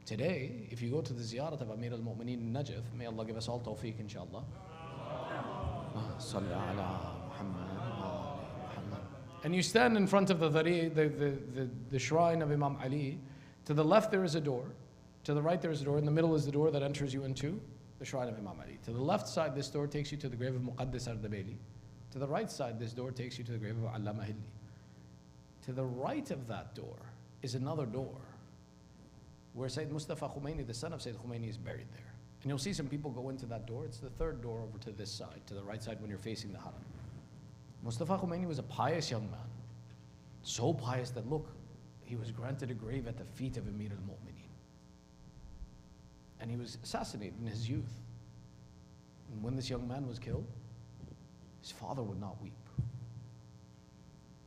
Today, if you go to the ziyarat of Amir al-Mu'mineen in Najaf, may Allah give us all tawfiq, inshallah. And you stand in front of the shrine of Imam Ali. To the left there is a door, to the right there is a door, in the middle is the door that enters you into the shrine of Imam Ali. To the left side this door takes you to the grave of Muqaddas Ardabili. To the right side this door takes you to the grave of Allama Hilli. To the right of that door is another door where Sayyid Mustafa Khomeini, the son of Sayyid Khomeini, is buried there. And you'll see some people go into that door. It's the third door over to this side, to the right side when you're facing the haram. Mustafa Khomeini was a pious young man. So pious that, look, he was granted a grave at the feet of Amir al-Mu'mineen. And he was assassinated in his youth. And when this young man was killed, his father would not weep.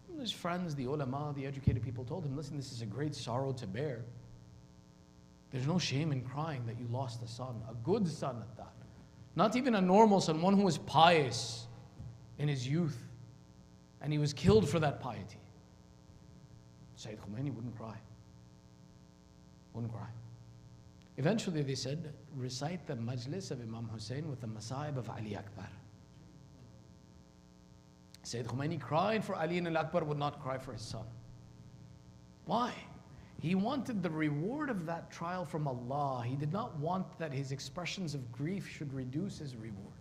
And his friends, the ulama, the educated people told him, listen, this is a great sorrow to bear. There's no shame in crying that you lost a son, a good son at that. Not even a normal son, one who was pious in his youth. And he was killed for that piety. Sayyid Khomeini wouldn't cry. Wouldn't cry. Eventually they said, recite the majlis of Imam Hussein with the Masa'ib of Ali Akbar. Sayyid Khomeini cried for Ali and Al-Akbar, would not cry for his son. Why? He wanted the reward of that trial from Allah. He did not want that his expressions of grief should reduce his reward.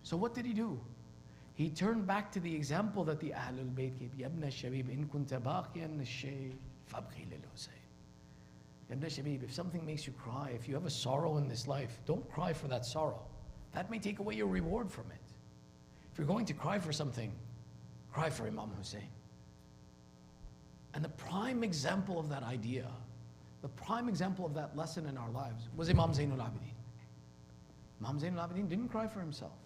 So what did he do? He turned back to the example that the Ahlul Bayt gave. Ya ibn al-Shabib, in kunta baqiyan al-shay, fabqi lil-Husayn. Ya ibn al-Shabib, if something makes you cry, if you have a sorrow in this life, don't cry for that sorrow. That may take away your reward from it. If you're going to cry for something, cry for Imam Hussein. And the prime example of that idea, the prime example of that lesson in our lives was Imam Zainul Abidin. Imam Zainul Abidin didn't cry for himself.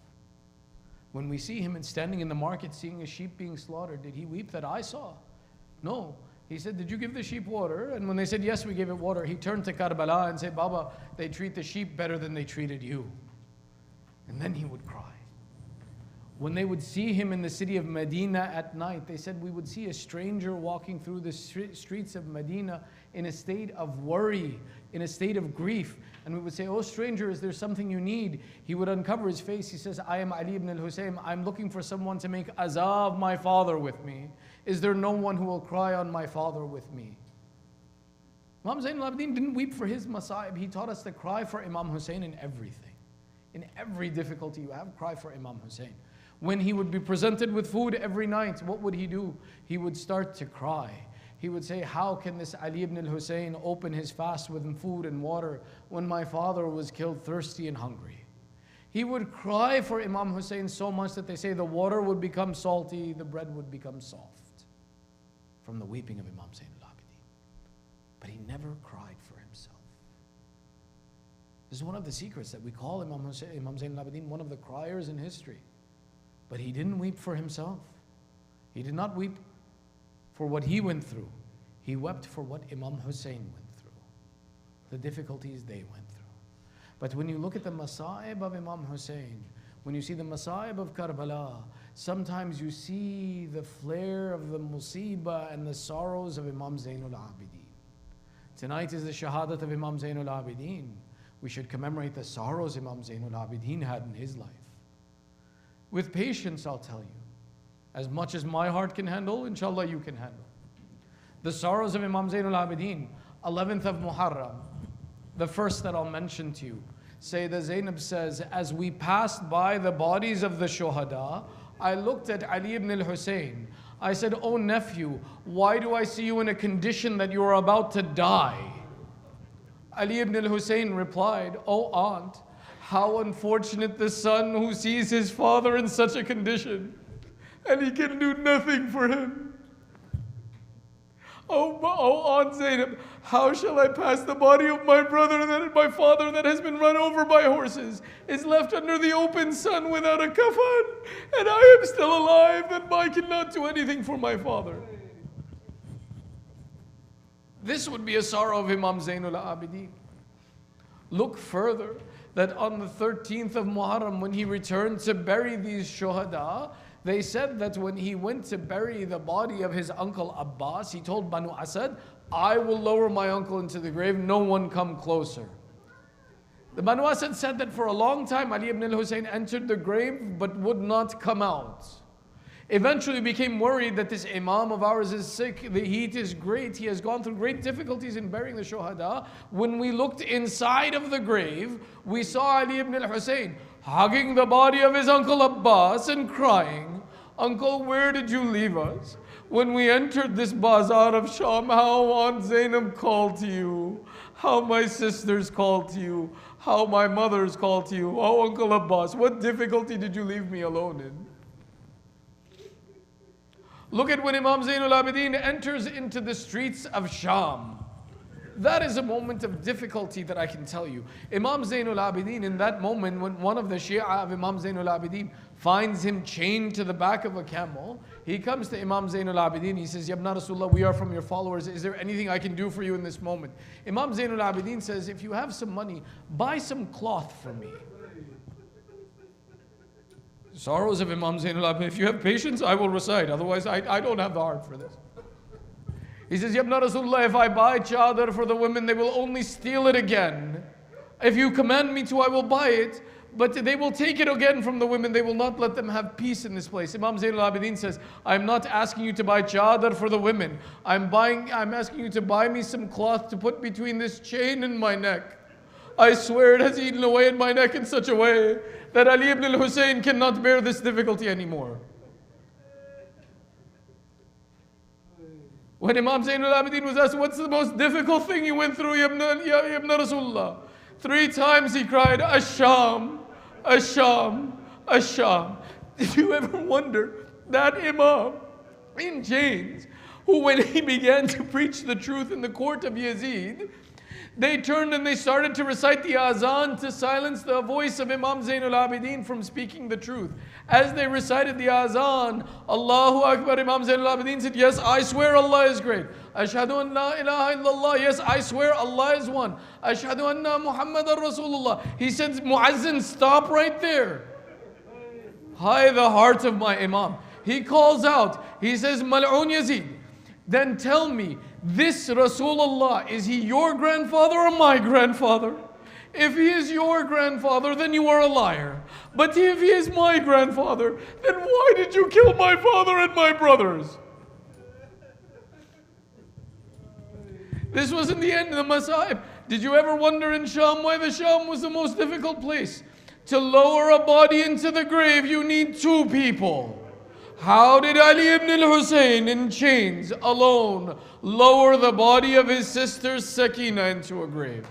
When we see him standing in the market seeing a sheep being slaughtered, did he weep that I saw? No. He said, did you give the sheep water? And when they said, yes, we gave it water, he turned to Karbala and said, Baba, they treat the sheep better than they treated you. And then he would cry. When they would see him in the city of Medina at night, they said we would see a stranger walking through the streets of Medina in a state of worry, in a state of grief. And we would say, oh stranger, is there something you need? He would uncover his face. He says, I am Ali ibn al-Husayn. I'm looking for someone to make azab my father with me. Is there no one who will cry on my father with me? Imam Zainul Abidin didn't weep for his masa'ib. He taught us to cry for Imam Hussein in everything. In every difficulty you have, cry for Imam Hussein. When he would be presented with food every night, what would he do? He would start to cry. He would say, how can this Ali ibn al-Hussein open his fast with food and water when my father was killed thirsty and hungry? He would cry for Imam Hussein so much that they say the water would become salty, the bread would become soft from the weeping of Imam Zain al-Abidin. But he never cried for himself. This is one of the secrets that we call Imam Zain al-Abidin one of the criers in history. But he didn't weep for himself. He did not weep for what he went through. He wept for what Imam Hussein went through, the difficulties they went through. But when you look at the masa'ib of Imam Hussein, when you see the masa'ib of Karbala, sometimes you see the flare of the musibah and the sorrows of Imam Zainul Abidin. Tonight is the shahadat of Imam Zainul Abidin. We should commemorate the sorrows Imam Zainul Abidin had in his life. With patience, I'll tell you. As much as my heart can handle, inshallah you can handle. The sorrows of Imam Zainul Abidin, 11th of Muharram, the first that I'll mention to you. Sayyidah Zainab says, as we passed by the bodies of the shuhada, I looked at Ali ibn al-Hussein. I said, oh nephew, why do I see you in a condition that you are about to die? Ali ibn al-Hussein replied, oh aunt, how unfortunate the son who sees his father in such a condition and he can do nothing for him. Oh Aunt Zainab, how shall I pass the body of my brother, my father that has been run over by horses, is left under the open sun without a kafan, and I am still alive, and I cannot do anything for my father. This would be a sorrow of Imam Zainul Abidin. Look further, that on the 13th of Muharram, when he returned to bury these shuhada, they said that when he went to bury the body of his uncle Abbas, he told Banu Asad, I will lower my uncle into the grave, no one come closer. The Banu Asad said that for a long time Ali ibn al-Hussein entered the grave but would not come out. Eventually became worried that this Imam of ours is sick, the heat is great, he has gone through great difficulties in burying the shuhada. When we looked inside of the grave, we saw Ali ibn al-Hussein hugging the body of his uncle Abbas and crying, Uncle, where did you leave us? When we entered this bazaar of Sham, how Aunt Zainab called to you, how my sisters called to you, how my mothers called to you, oh Uncle Abbas, what difficulty did you leave me alone in? Look at when Imam Zainul Abidin enters into the streets of Sham. That is a moment of difficulty that I can tell you. Imam Zainul Abidin, in that moment, when one of the Shia of Imam Zainul Abidin finds him chained to the back of a camel, he comes to Imam Zainul Abidin, he says, Yabna Rasulullah, we are from your followers, is there anything I can do for you in this moment? Imam Zainul Abidin says, if you have some money, buy some cloth for me. Sorrows of Imam Zainul Abidin, if you have patience, I will recite, otherwise I don't have the heart for this. He says, Yabna Rasulullah, if I buy chadar for the women, they will only steal it again. If you command me to, I will buy it, but they will take it again from the women. They will not let them have peace in this place. Imam Zainul Abidin says, I'm not asking you to buy chadar for the women. I'm asking you to buy me some cloth to put between this chain and my neck. I swear it has eaten away in my neck in such a way that Ali ibn al-Hussein cannot bear this difficulty anymore. When Imam Zainul Abidin was asked, what's the most difficult thing you went through, Ibn Rasulullah? 3 times he cried, Asham, Asham, Asham. Did you ever wonder that Imam in chains, who when he began to preach the truth in the court of Yazid, they turned and they started to recite the azan to silence the voice of Imam Zainul Abidin from speaking the truth. As they recited the azan, Allahu Akbar, Imam Zainul Abidin said, yes, I swear Allah is great. Ashhadu an la ilaha illallah, yes, I swear Allah is one. Ashhadu anna Muhammadan Rasulullah. He said, Muazzin, stop right there. Hi, the heart of my Imam. He calls out, he says, Mal'un Yazid, then tell me, this Rasulullah, is he your grandfather or my grandfather? If he is your grandfather, then you are a liar. But if he is my grandfather, then why did you kill my father and my brothers? This wasn't the end of the Masa'ib. Did you ever wonder in Sham why the Sham was the most difficult place? To lower a body into the grave, you need two people. How did Ali ibn al-Hussein in chains alone lower the body of his sister Sakina into a grave?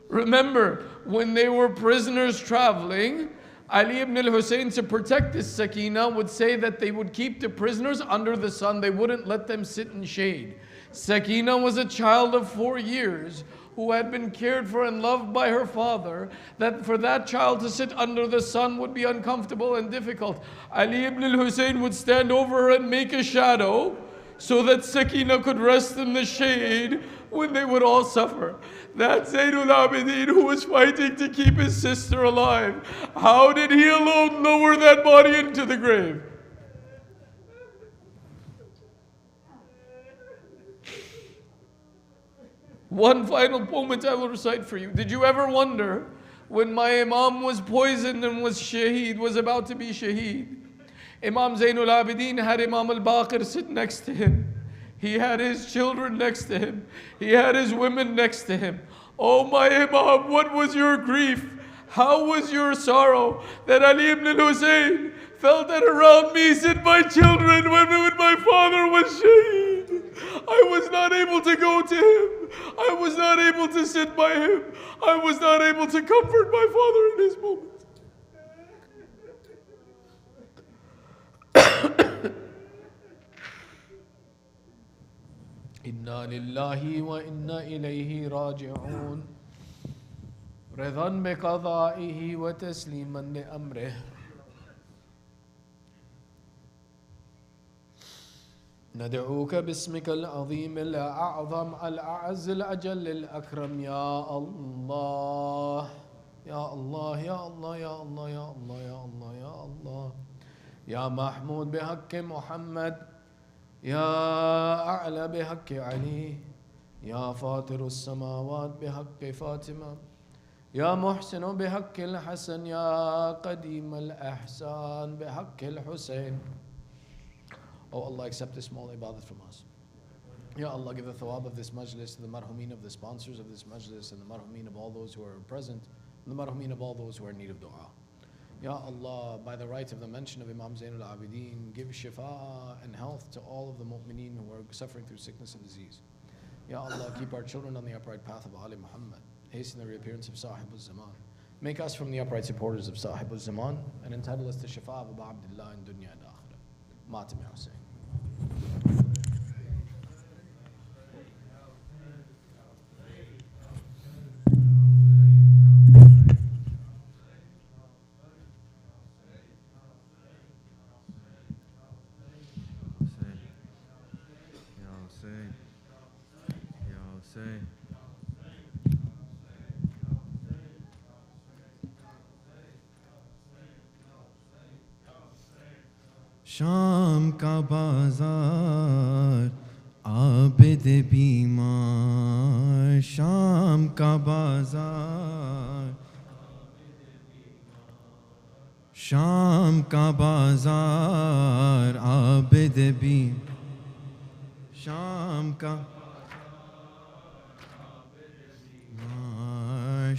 Remember, when they were prisoners traveling, Ali ibn al-Hussein, to protect this Sakina, would say that they would keep the prisoners under the sun. They wouldn't let them sit in shade. Sakina was a child of 4 years who had been cared for and loved by her father, that for that child to sit under the sun would be uncomfortable and difficult. Ali ibn al-Hussein would stand over her and make a shadow so that Sakina could rest in the shade when they would all suffer. That Zainul Abidin who was fighting to keep his sister alive, how did he alone lower that body into the grave? One final moment I will recite for you. Did you ever wonder when my Imam was poisoned and was shaheed, was about to be shaheed? Imam Zainul Abidin had Imam al-Baqir sit next to him. He had his children next to him. He had his women next to him. Oh my Imam, what was your grief? How was your sorrow that Ali ibn al-Hussein felt that around me sit my children when my father was shaheed? I was not able to go to him. I was not able to sit by him. I was not able to comfort my father in his moment. Inna lillahi wa inna ilayhi raji'un. Ridhan bi qada'ihi wa tasliman li amrih. ندعوك باسمك العظيم الأعظم الأعز الأجل الأكرم يا الله يا الله يا الله يا الله يا الله يا الله يا الله يا محمود بحق محمد يا أعلى بحق علي يا فاطر السماوات بحق فاطمة يا محسن بحق الحسن يا قديم الإحسان بحق الحسين. Oh Allah, accept this small ibadat from us. Ya Allah, give the thawab of this majlis to the marhumin of the sponsors of this majlis and the marhumin of all those who are present and the marhumin of all those who are in need of dua. Ya Allah, by the right of the mention of Imam Zainul Abidin, give shifa and health to all of the mu'mineen who are suffering through sickness and disease. Ya Allah, keep our children on the upright path of Ali Muhammad. Hasten the reappearance of Sahibul Zaman. Make us from the upright supporters of Sahibul Zaman and entitle us to shifa of Abu Abdullah in dunya and akhirah. Matim Hussein. शाम का बाजार आबिद बीमार शाम का बाजार शाम का बाजार आबिद भी शाम का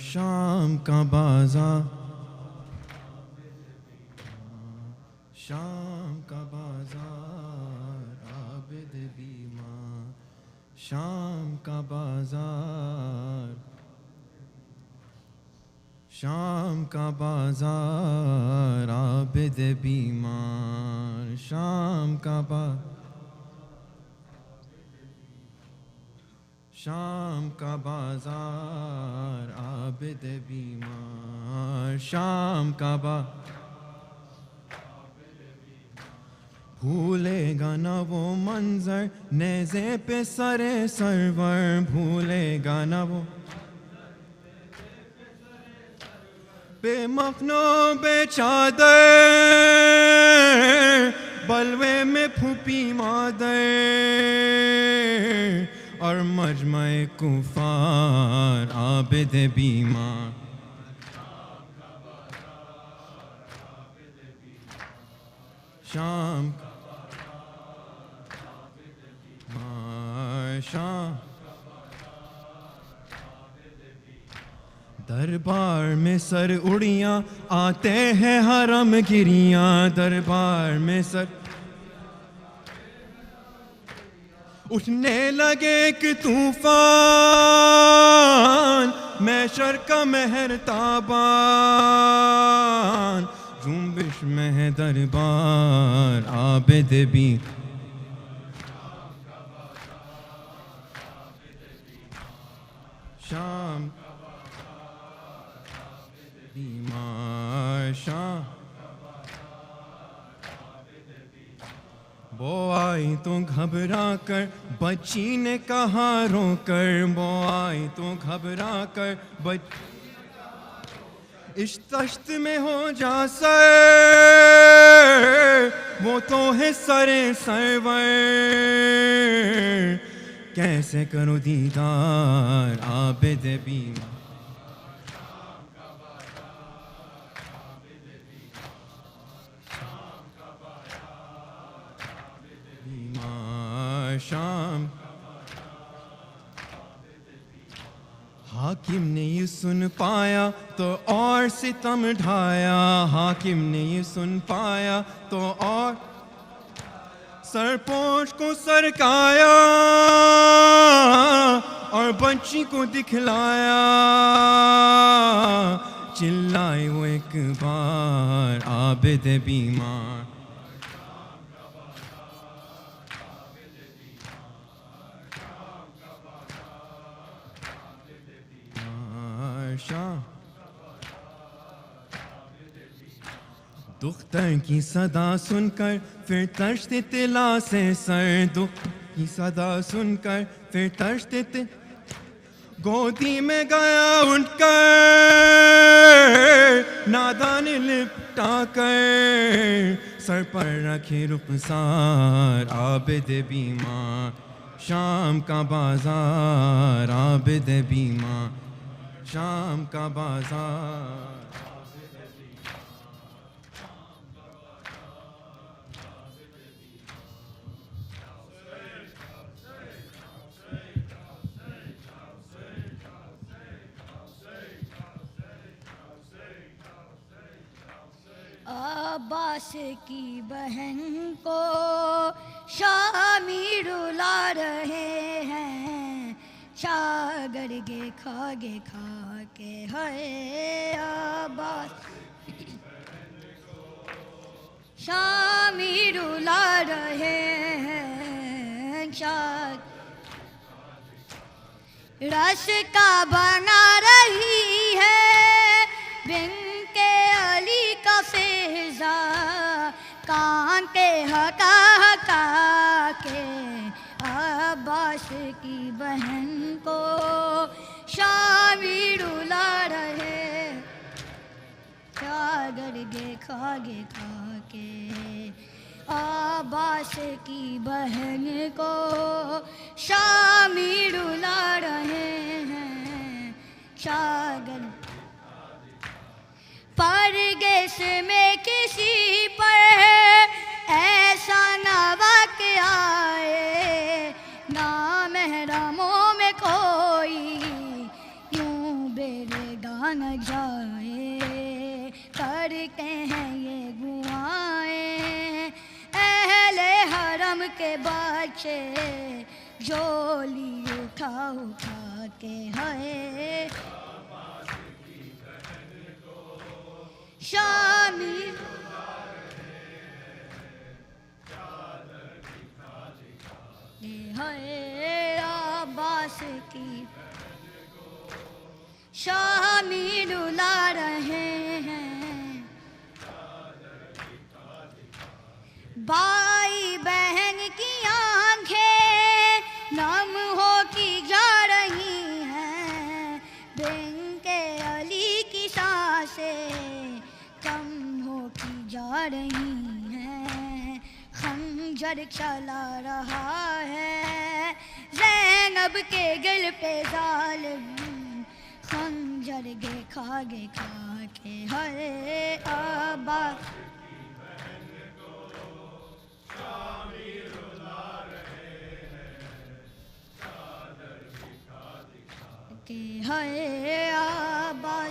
शाम का बाजार शाम का बाजार आबिद बीमार शाम का बाजार शाम का बाजार आबिद बीमार शाम का शाम का बाजार आबिद बीमार शाम का भूलेगा न वो मंजर नेज़े पे सरे सरवर भूलेगा न वो बेमखनो बेचादर बलवे में फूपी मादर और मजमे कुफार आबिद बीमार शाम शाम دربار میں سر اڑیاں آتے ہیں حرم گریاں دربار میں سر اٹھنے لگے ایک طوفان محشر کا مہر تابان جنبش میں ہے دربار عابد بھی شام بیمار شام وہ آئی تو گھبرا کر بچی نے کہا رو کر وہ آئی تو گھبرا کر اس تشت میں ہو جا سر وہ تو ہے سر سرور کیسے کرو دیدار عابد بیمار شام حاکم نے یہ سن پایا تو اور ستم ڈھایا حاکم نے یہ سن پایا تو اور سرپوش کو سرکایا اور بچی کو دکھلایا چلائے وہ ایک بار عابد بیمار دختر کی صدا سن کر پھر تشت طلا سے سر دختر کی صدا سن کر پھر تشت گودی میں گیا اٹھ کر نادان لپٹا کر سر پر رکھے رخسار عابد بیمار شام کا بازار عابد بیمار شام کا بازار عباس کی بہن کو شامی رلا رہے ہیں شاگر گے کھاگے کھا کے ہے عباس شامی رلا رہے ہیں رس کا بنا رہی ہے بن کے علی کا فیضا کان کے ہکا ہکا کے عباس کی بہن کو شامی رلا رہے شاگر گے کھاگے کھا کے عباس کی بہن کو شامی رلا رہے ہیں شاگر پرگیس میں کسی پر ایسا نہ واقع آئے نامحرموں میں کوئی یوں بیرگا نہ جائے کرتے ہیں یہ گوائیں اہل حرم کے بچے جھولی اٹھا اٹھا کے ہے شامی ہے عباس کی شامی رلا رہے ہیں بھائی بہن کی آنکھیں نم ہو کی جا رہی ہیں بن کے علی کی سانسیں کم ہو کی جا رہی ہیں خنجر چلا رہا ہے زینب کے گل پہ ظالم خنجر گے کھاگے کھا کے ہے عباس کہ ہے عباس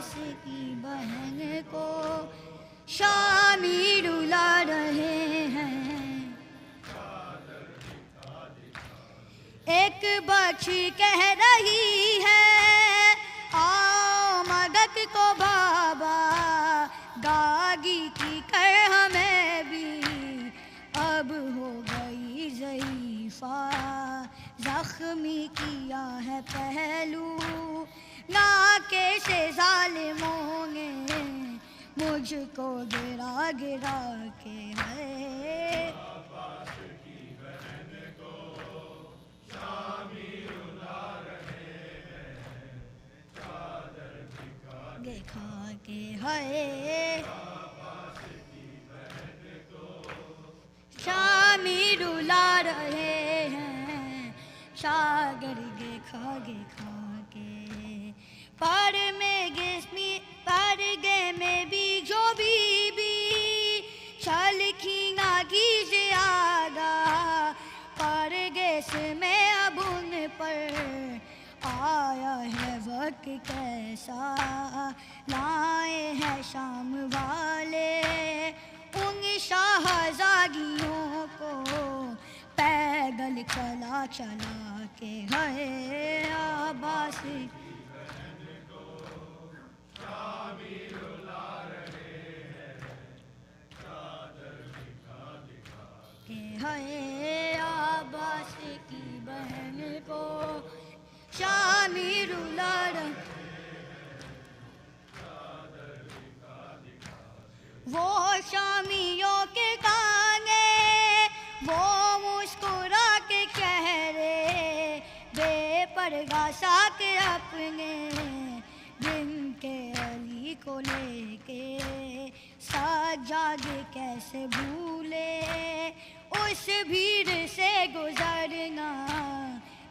بچ کہہ رہی ہے آؤ مگک کو بابا گاگی کی کر ہمیں بھی اب ہو گئی ضعیفہ زخمی کیا ہے پہلو ناکے سے ظالموں نے مجھ کو گرا گرا کے ہے کھا کے ہے شامی رلا رہے ہیں شاگر گے کھا کے پر گے میں بھی جو بی چل کھینا کی زیادہ پر گیس میں اب ان پر آیا ہے وقت کیسا لائے ہیں شام والے ان شاہزادیوں کو پیدل چلا چلا کے ہے عباس کہ ہے عباس کی بہن کو شامی رلا وہ شامیوں کے گانے وہ مسکرا کے چہرے بے پرواہ ساتھ اپنے دن کے علی کو لے کے سجاد کیسے بھولے اس بھیڑ سے گزرنا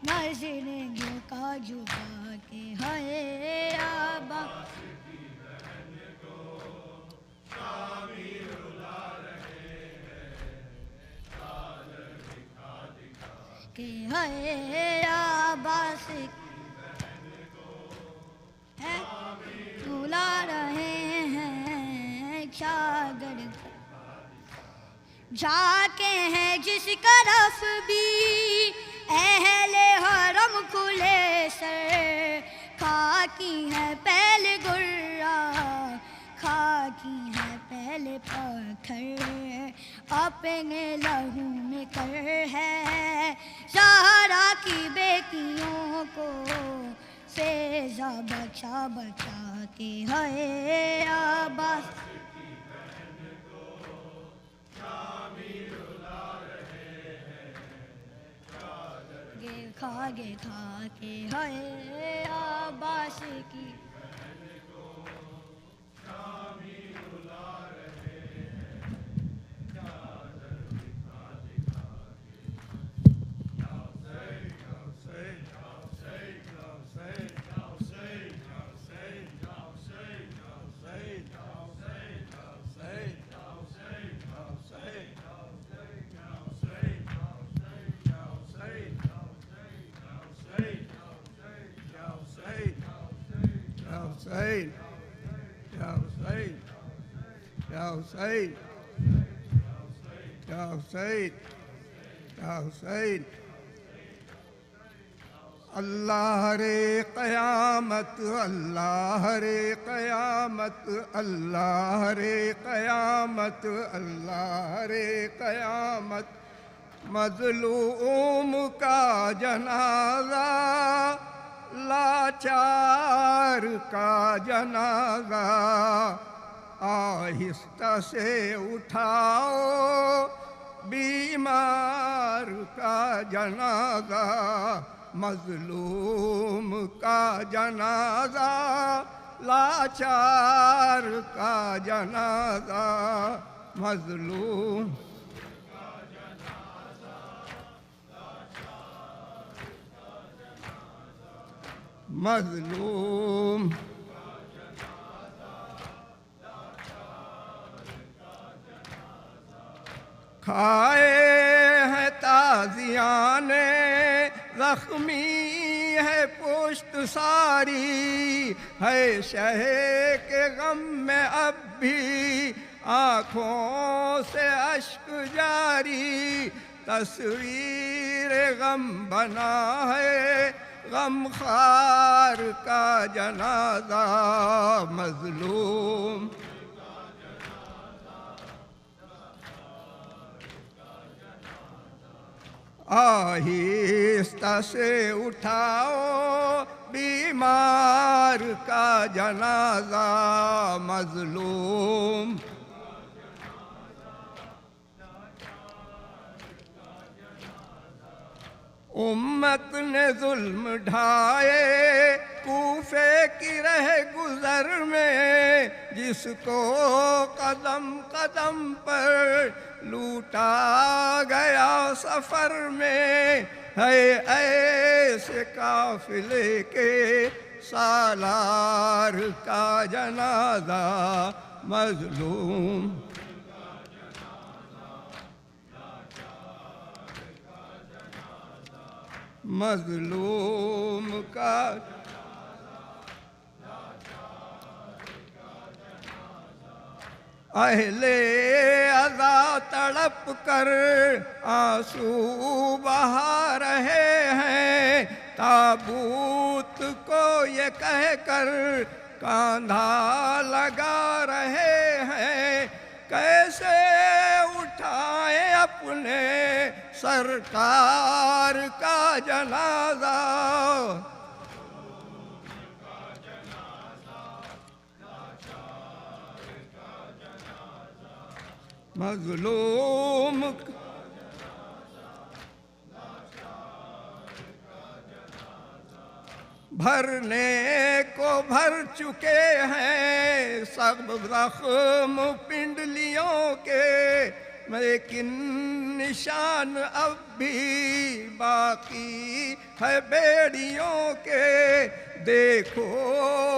نظریں جھکا جھکا کے ہے آبا کہ ہے عباس بلا رہے ہیں چادر جاتے ہیں جس طرف بھی اہل حرم کھلے سر خاکی ہے پہلے گرا خاکی ہے پہلے پتھر اپنے لہو میں کر ہے زہرا کی بیٹیوں کو فیضا بچا بچا کے ہے عباس کھا کے ہے عباس کی حسین یا حسین یا حسین یا حسین یا حسین اللہ رے قیامت اللہ رے قیامت اللہ رے قیامت اللہ رے قیامت مظلوم کا جنازہ لاچار کا جنازہ آہستہ سے اٹھاؤ بیمار کا جنازہ مظلوم کا جنازہ لاچار کا جنازہ مظلوم مظلوم کھائے ہیں تازیان زخمی ہے پشت ساری ہے شہ کے غم میں اب بھی آنکھوں سے اشک جاری تصویر غم بنا ہے غم خار کا جنازہ مظلوم آہستہ سے اٹھاؤ بیمار کا جنازہ مظلوم امت نے ظلم ڈھائے کوفے کی رہ گزر میں جس کو قدم قدم پر لوٹا گیا سفر میں ہے ایسے قافلے کے سالار کا جنازہ مظلوم مظلوم کا اہل عزا تڑپ کر آنسو بہا رہے ہیں تابوت کو یہ کہہ کر کاندھا لگا رہے ہیں کیسے اٹھائیں اپنے سرکار کا جنازہ مظلوم بھرنے کو بھر چکے ہیں سب زخم پنڈلیوں کے لیکن نشان اب بھی باقی ہے بیڑیوں کے دیکھو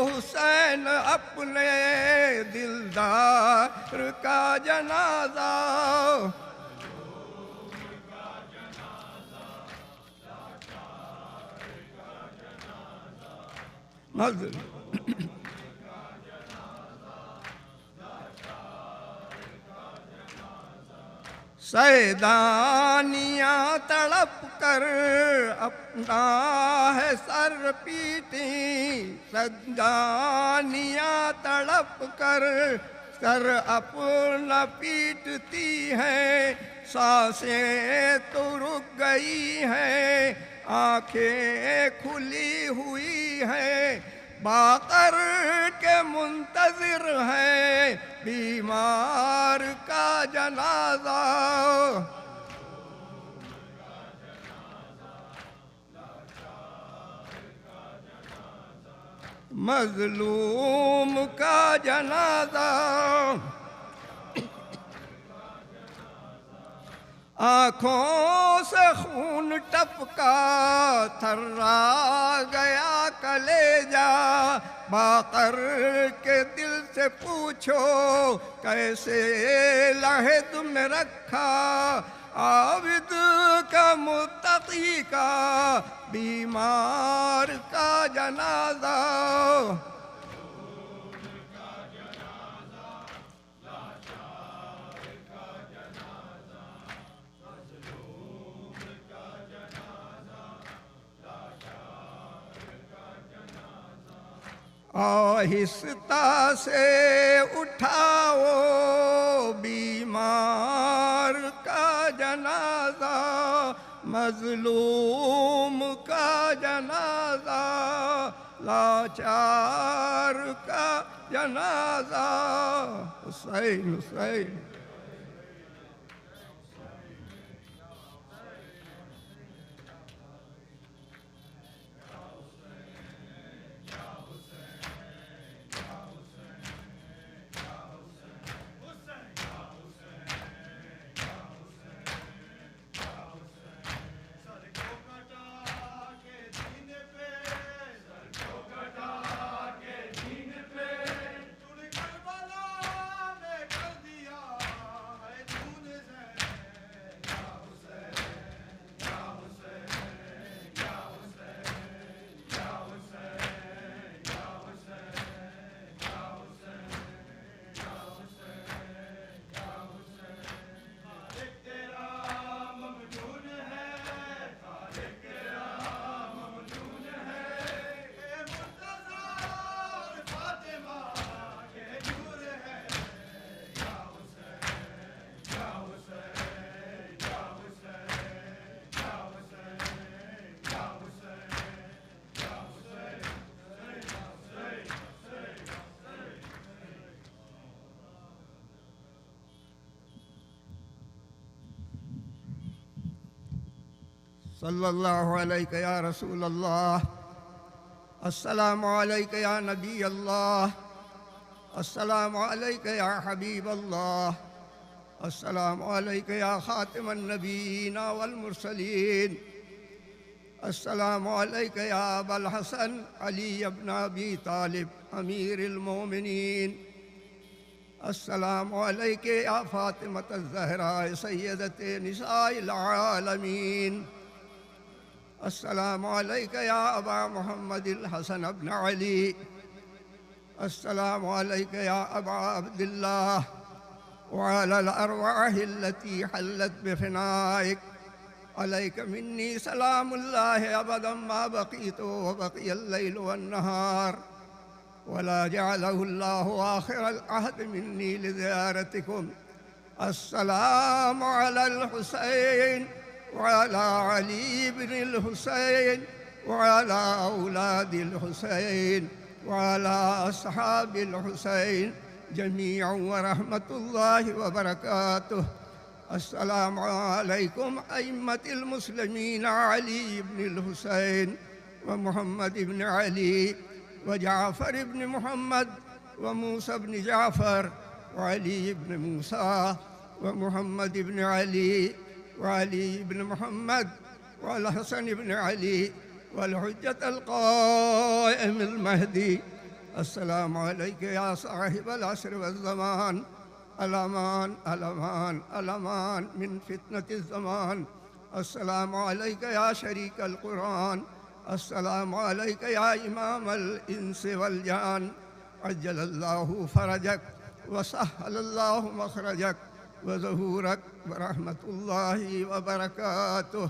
حسین اپنے دلدار کا جنازہ سیدانیاں تڑپ کر اپنا ہے سر پیٹی سیدانیاں تڑپ کر سر اپنا پیٹتی ہیں سانسیں تو رک گئی ہیں آنکھیں کھلی ہوئی ہیں باقر کے منتظر ہیں بیمار کا جنازہ مظلوم کا جنازہ آنکھوں سے خون ٹپکا تھرا گیا کلیجا باقر کے دل سے پوچھو کیسے لحد میں رکھا عابد کا متقی کا بیمار کا جنازہ آہستہ سے اٹھاؤ بیمار کا جنازہ مظلوم کا جنازہ لاچار کا جنازہ حسین حسین صلی اللہ علیہ یا رسول اللہ، السلام علیک یا نبی اللہ، السلام علیک یا حبیب اللہ، السلام علیک یا خاتم النبیین والمرسلین، السلام علیک یا ابا الحسن علی ابن ابی طالب امیر المومنین، السلام علیک یا فاطمۃ الزہراء سیدۃ نساء العالمین، السلام علیک یا ابا محمد الحسن ابن علی، السلام علیک یا ابا عبداللہ، وعلی الارواح التي حلت بفنائک، علیک منی سلام اللہ ابدا ما بقیت وبقی اللیل والنہار، ولا جعله الله آخر العهد مني لزيارتكم، السلام على الحسين وعلى علي بن الحسين وعلى أولاد الحسين وعلى أصحاب الحسين جميعا ورحمة الله وبركاته. السلام عليكم أئمة المسلمين علي بن الحسين ومحمد بن علي وجعفر بن محمد وموسى بن جعفر وعلي بن موسى ومحمد بن علي وعلي بن محمد والحسن بن علي والحجة القائم المهدي. السلام عليك يا صاحب العصر والزمان، الأمان الأمان الأمان من فتنة الزمان. السلام عليك يا شريك القرآن، السلام عليك يا إمام الإنس والجان، عجل الله فرجك وسهل الله مخرجك وظهورك ورحمة الله وبركاته.